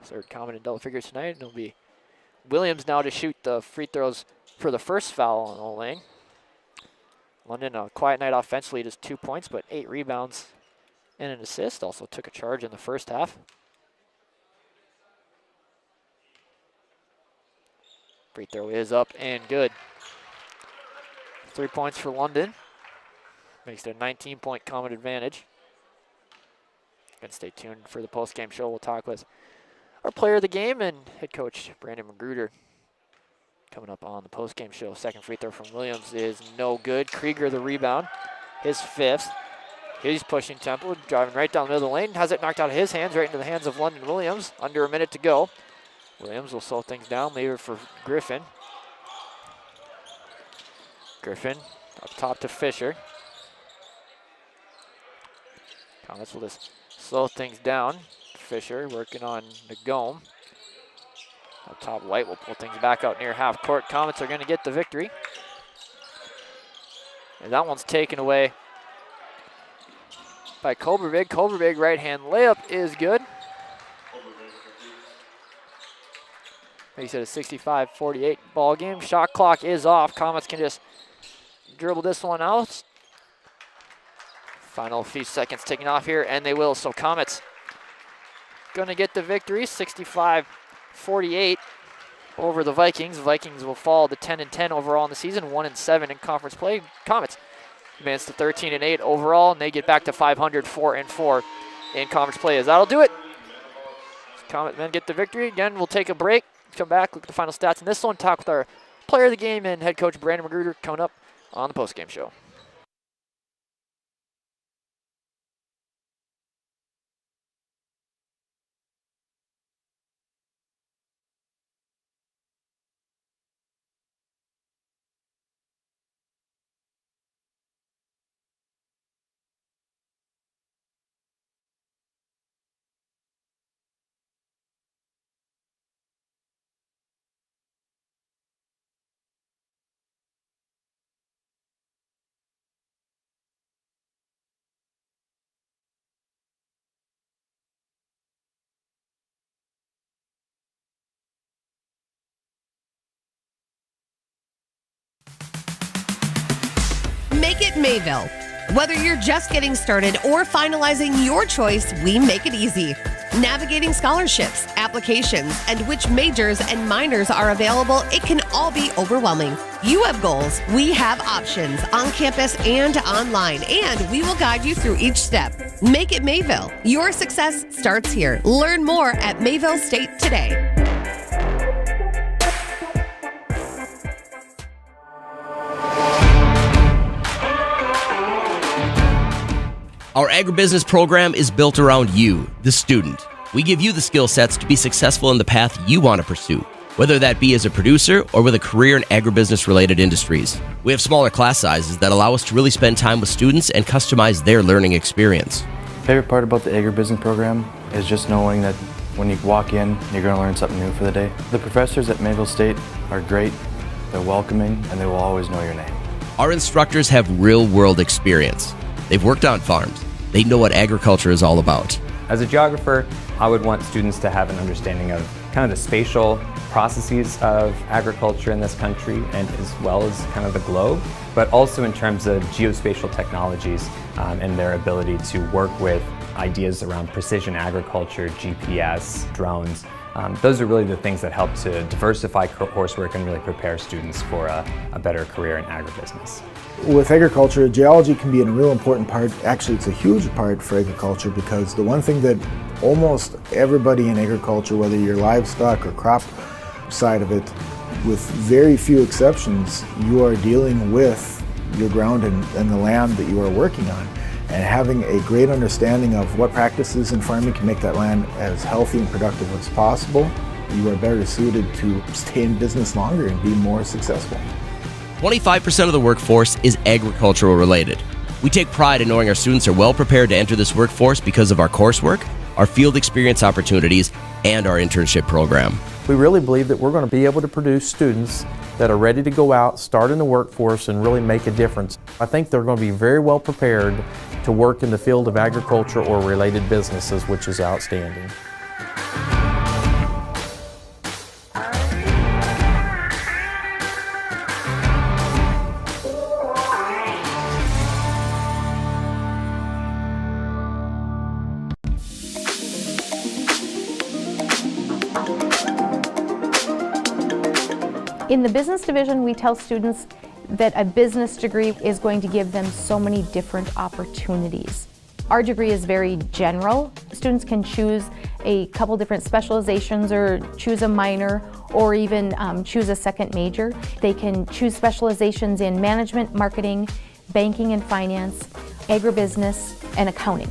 Third Comet in double figures tonight. And it'll be Williams now to shoot the free throws for the first foul on Old Lane. London, a quiet night offensively, just 2 points, but 8 rebounds and an assist. Also took a charge in the first half. Free throw is up and good. 3 points for London. Makes it a 19-point Comet advantage. And stay tuned for the post-game show. We'll talk with our player of the game and head coach Brandon Magruder coming up on the post-game show. Second free throw from Williams is no good. Krieger the rebound, his 5th. He's pushing tempo, driving right down the middle of the lane. Has it knocked out of his hands, right into the hands of London Williams. Under a minute to go. Williams will slow things down, leave it for Griffin. Griffin up top to Fisher. Comets will just slow things down. Fisher working on the Gome. Up top, White will pull things back out near half court. Comets are going to get the victory. And that one's taken away by Koberbig. Koberbig right hand layup is good. Makes it a 65-48 ball game. Shot clock is off. Comets can just dribble this one out. Final few seconds ticking off here, and they will. So Comets going to get the victory, 65-48 over the Vikings. The Vikings will fall to 10-10 overall in the season, 1-7 in conference play. Comets advance to 13-8 overall, and they get back to 500, 4-4 in conference play. As that'll do it. Comet men get the victory. Again, we'll take a break, come back, look at the final stats in this one, talk with our player of the game and head coach Brandon Magruder coming up on the postgame show. Make it Mayville. Whether you're just getting started or finalizing your choice, we make it easy. Navigating scholarships, applications, and which majors and minors are available, it can all be overwhelming. You have goals, we have options on campus and online, and we will guide you through each step. Make it Mayville. Your success starts here. Learn more at Mayville State today. Our agribusiness program is built around you, the student. We give you the skill sets to be successful in the path you want to pursue, whether that be as a producer or with a career in agribusiness-related industries. We have smaller class sizes that allow us to really spend time with students and customize their learning experience. Favorite part about the agribusiness program is just knowing that when you walk in, you're going to learn something new for the day. The professors at Mayville State are great, they're welcoming, and they will always know your name. Our instructors have real-world experience. They've worked on farms. They know what agriculture is all about. As a geographer, I would want students to have an understanding of kind of the spatial processes of agriculture in this country and as well as kind of the globe, but also in terms of geospatial technologies and their ability to work with ideas around precision agriculture, GPS, drones. Those are really the things that help to diversify coursework and really prepare students for a better career in agribusiness. With agriculture, geology can be a real important part. Actually, it's a huge part for agriculture because the one thing that almost everybody in agriculture, whether you're livestock or crop side of it, with very few exceptions, you are dealing with your ground and the land that you are working on. And having a great understanding of what practices in farming can make that land as healthy and productive as possible, you are better suited to stay in business longer and be more successful. 25% of the workforce is agricultural related. We take pride in knowing our students are well prepared to enter this workforce because of our coursework, our field experience opportunities, and our internship program. We really believe that we're going to be able to produce students that are ready to go out, start in the workforce, and really make a difference. I think they're going to be very well prepared to work in the field of agriculture or related businesses, which is outstanding. In the business division, we tell students that a business degree is going to give them so many different opportunities. Our degree is very general. Students can choose a couple different specializations or choose a minor or even choose a second major. They can choose specializations in management, marketing, banking and finance, agribusiness, and accounting.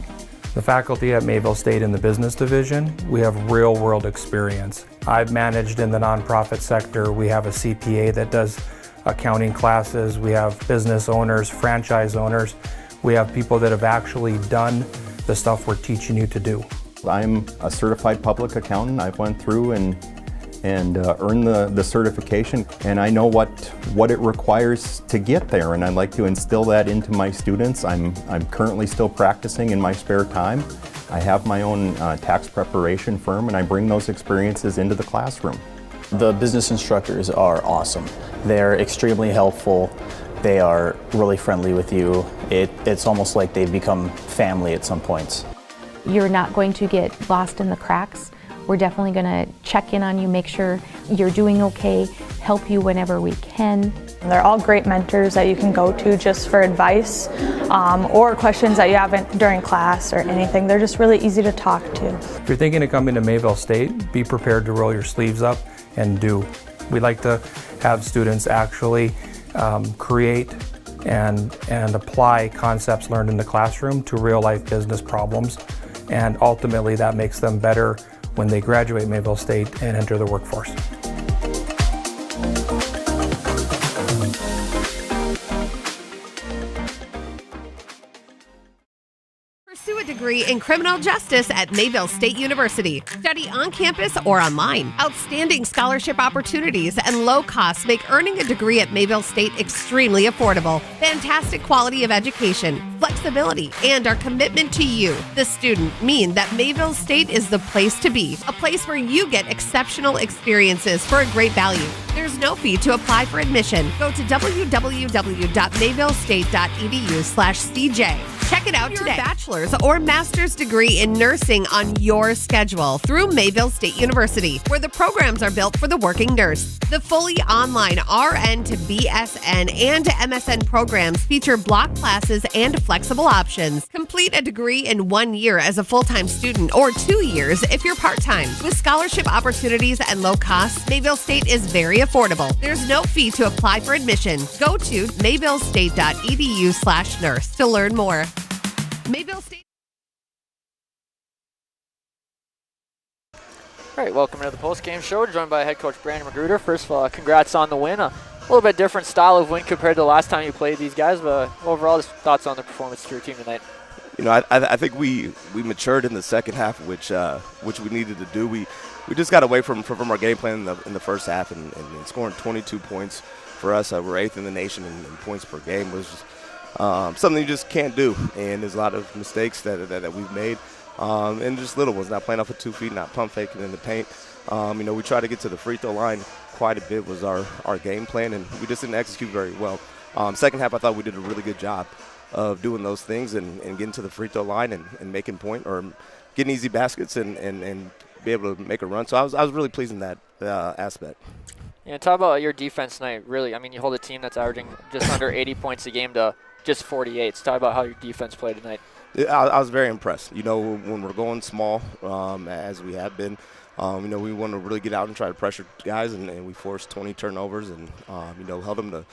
The faculty at Mayville State in the business division, we have real-world experience. I've managed in the nonprofit sector. We have a CPA that does accounting classes. We have business owners, franchise owners. We have people that have actually done the stuff we're teaching you to do. I'm a certified public accountant. I went through and earned the certification, and I know what it requires to get there, and I'd like to instill that into my students. I'm currently still practicing in my spare time. I have my own tax preparation firm, and I bring those experiences into the classroom. The business instructors are awesome. They're extremely helpful. They are really friendly with you. It's almost like they've become family at some points. You're not going to get lost in the cracks. We're definitely going to check in on you, make sure you're doing okay, help you whenever we can. They're all great mentors that you can go to just for advice or questions that you haven't during class or anything. They're just really easy to talk to. If you're thinking of coming to Mayville State, be prepared to roll your sleeves up and do. We like to have students actually create and apply concepts learned in the classroom to real-life business problems, and ultimately that makes them better when they graduate Mayville State and enter the workforce. Pursue a degree in criminal justice at Mayville State University. Study on campus or online. Outstanding scholarship opportunities and low costs make earning a degree at Mayville State extremely affordable. Fantastic quality of education, flexibility, and our commitment to you, the student, mean that Mayville State is the place to be. A place where you get exceptional experiences for a great value. There's no fee to apply for admission. Go to www.mayvillestate.edu/CJ. Check it out today. Your bachelor's or master's degree in nursing on your schedule through Mayville State University, where the programs are built for the working nurse. The fully online RN to BSN and MSN programs feature block classes and flexible options. Complete a degree in 1 year as a full-time student or 2 years if you're part-time. With scholarship opportunities and low costs, Mayville State is very affordable. There's no fee to apply for admission. Go to mayvillestate.edu/nurse to learn more. Mayville State. All right, welcome to the post-game show. Joined by head coach Brandon Magruder. First of all, congrats on the win. A little bit different style of win compared to the last time you played these guys, but overall, just thoughts on the performance of your team tonight? You know, I think we matured in the second half, which we needed to do. We just got away from our game plan in the first half, and scoring 22 points for us. We're 8th in the nation in points per game was just, something you just can't do, and there's a lot of mistakes that we've made, and just little ones, not playing off of 2 feet, not pump faking in the paint. You know, we tried to get to the free throw line quite a bit was our game plan, and we just didn't execute very well. Second half, I thought we did a really good job of doing those things and getting to the free throw line and making point or getting easy baskets and be able to make a run. So I was really pleased in that aspect. Yeah, talk about your defense tonight. Really, I mean, you hold a team that's averaging just under 80 points a game to just 48. So talk about how your defense played tonight. I was very impressed. You know, when we're going small, as we have been, you know, we want to really get out and try to pressure guys, and we forced 20 turnovers and, you know, held them to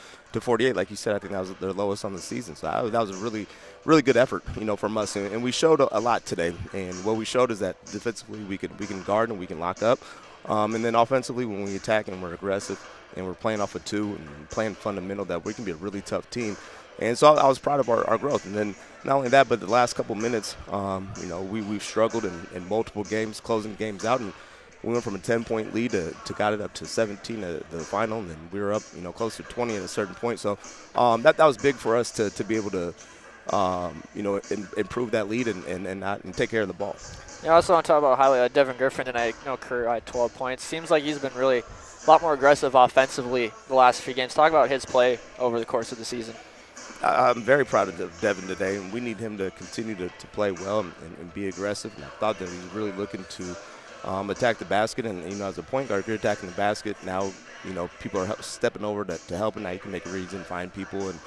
48. Like you said, I think that was their lowest on the season. So that was a really, really good effort, you know, from us. And we showed a lot today. And what we showed is that defensively we can guard and we can lock up. And then offensively, when we attack and we're aggressive and we're playing off of 2 and playing fundamental, that we can be a really tough team. And so I was proud of our growth. And then not only that, but the last couple minutes, we've struggled in multiple games, closing games out. And we went from a 10-point lead to got it up to 17 at the final. And then we were up, close to 20 at a certain point. So that was big for us to be able to, improve that lead and take care of the ball. Yeah, I also want to talk about highlight Devin Griffin tonight. Career high 12 points. Seems like he's been really a lot more aggressive offensively the last few games. Talk about his play over the course of the season. I'm very proud of Devin today, and we need him to continue to play well and be aggressive. And I thought that he was really looking to attack the basket. And, as a point guard, if you're attacking the basket, now, people are stepping over to help, and now you can make reads and find people and,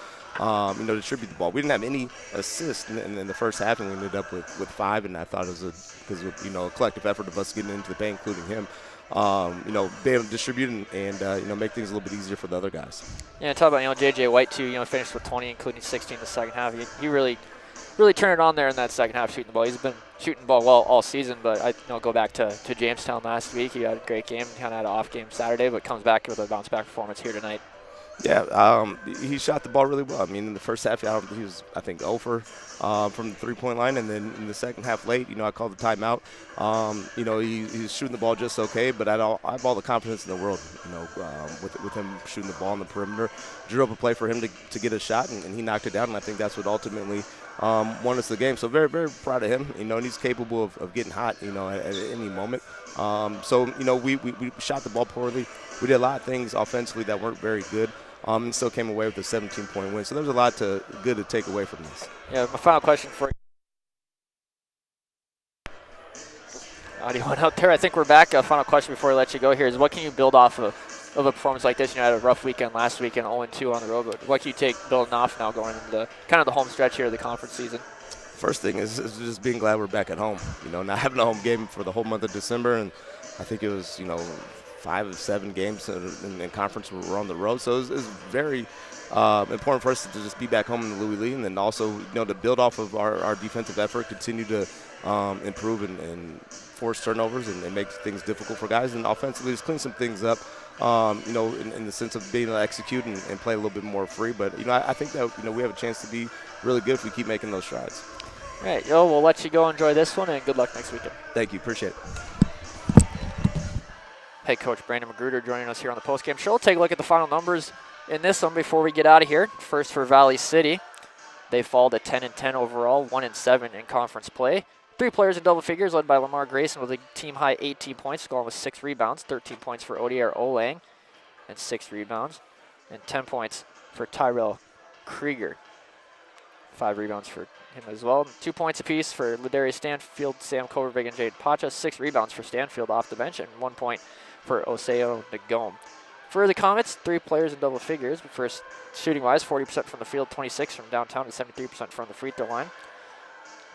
distribute the ball. We didn't have any assists in the first half, and we ended up with 5, and I thought it was because of, a collective effort of us getting into the paint, including him. Be able to distribute and make things a little bit easier for the other guys. Yeah, talk about, J.J. White, too, finished with 20, including 16 in the second half. He really turned it on there in that second half shooting the ball. He's been shooting the ball well all season, but I go back to Jamestown last week. He had a great game, kind of had an off game Saturday, but comes back with a bounce-back performance here tonight. Yeah, he shot the ball really well. I mean, in the first half, he was, 0 for from the three-point line, and then in the second half late, I called the timeout. He's shooting the ball just okay, but I have all the confidence in the world, with him shooting the ball on the perimeter. Drew up a play for him to get a shot, and he knocked it down, and I think that's what ultimately won us the game. So very, very proud of him, and he's capable of getting hot, at any moment. We shot the ball poorly. We did a lot of things offensively that weren't very good. And still came away with a 17-point win. So there's a lot good to take away from this. Yeah, my final question for you. Audio went out there. I think we're back. Final question before I let you go here is what can you build off of a performance like this? You had a rough weekend last weekend, 0-2 on the road. But what can you take building off now going into kind of the home stretch here of the conference season? First thing is just being glad we're back at home. Not having a home game for the whole month of December. And I think it was, 5 of 7 games in conference were on the road. So it was very important for us to just be back home in the Lewy Lee, and then also, to build off of our defensive effort, continue to improve and force turnovers and make things difficult for guys, and offensively just clean some things up, in the sense of being able to execute and play a little bit more free. But, I think that, we have a chance to be really good if we keep making those strides. All right, we'll let you go enjoy this one, and good luck next weekend. Thank you. Appreciate it. Head coach Brandon Magruder joining us here on the postgame show. We'll take a look at the final numbers in this one before we get out of here. First for Valley City. They fall to 10-10 overall, 1-7 in conference play. 3 players in double figures led by Lamar Grayson with a team-high 18 points, scoring with 6 rebounds, 13 points for Odier Olang and 6 rebounds, and 10 points for Tyrell Krieger. 5 rebounds for him as well. 2 points apiece for Ladarius Stanfield, Sam Kovervig, and Jade Pacha. 6 rebounds for Stanfield off the bench, and 1 point for Oseo Nagome. For the Comets, 3 players in double figures. But first, shooting-wise, 40% from the field, 26 from downtown, and 73% from the free throw line.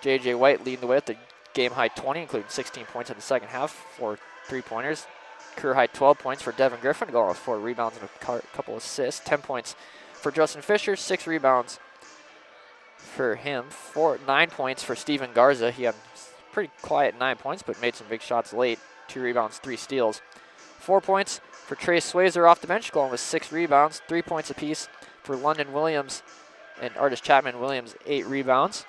J.J. White leading the way with the game-high 20, including 16 points in the second half, 4 3-pointers. Career-high 12 points for Devin Griffin, going with 4 rebounds and a couple assists. 10 points for Justin Fisher, 6 rebounds for him. 9 points for Steven Garza. He had pretty quiet 9 points, but made some big shots late. 2 rebounds, 3 steals. 4 points for Trey Swayzer off the bench, going with 6 rebounds, 3 points apiece for London Williams and Artis Chapman Williams, 8 rebounds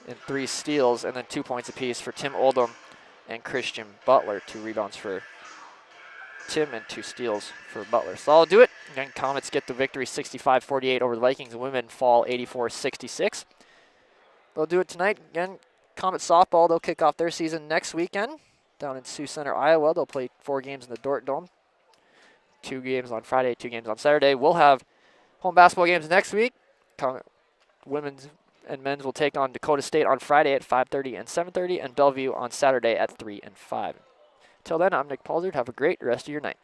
and 3 steals, and then 2 points apiece for Tim Oldham and Christian Butler, 2 rebounds for Tim and 2 steals for Butler. So I'll do it. Again, Comets get the victory 65-48 over the Vikings. Women fall 84-66. They'll do it tonight. Again, Comet softball, they'll kick off their season next weekend down in Sioux Center, Iowa. They'll play 4 games in the Dort Dome. 2 games on Friday, 2 games on Saturday. We'll have home basketball games next week. Women's and men's will take on Dakota State on Friday at 5:30 and 7:30, and Bellevue on Saturday at 3 and 5. Till then, I'm Nick Paulsard. Have a great rest of your night.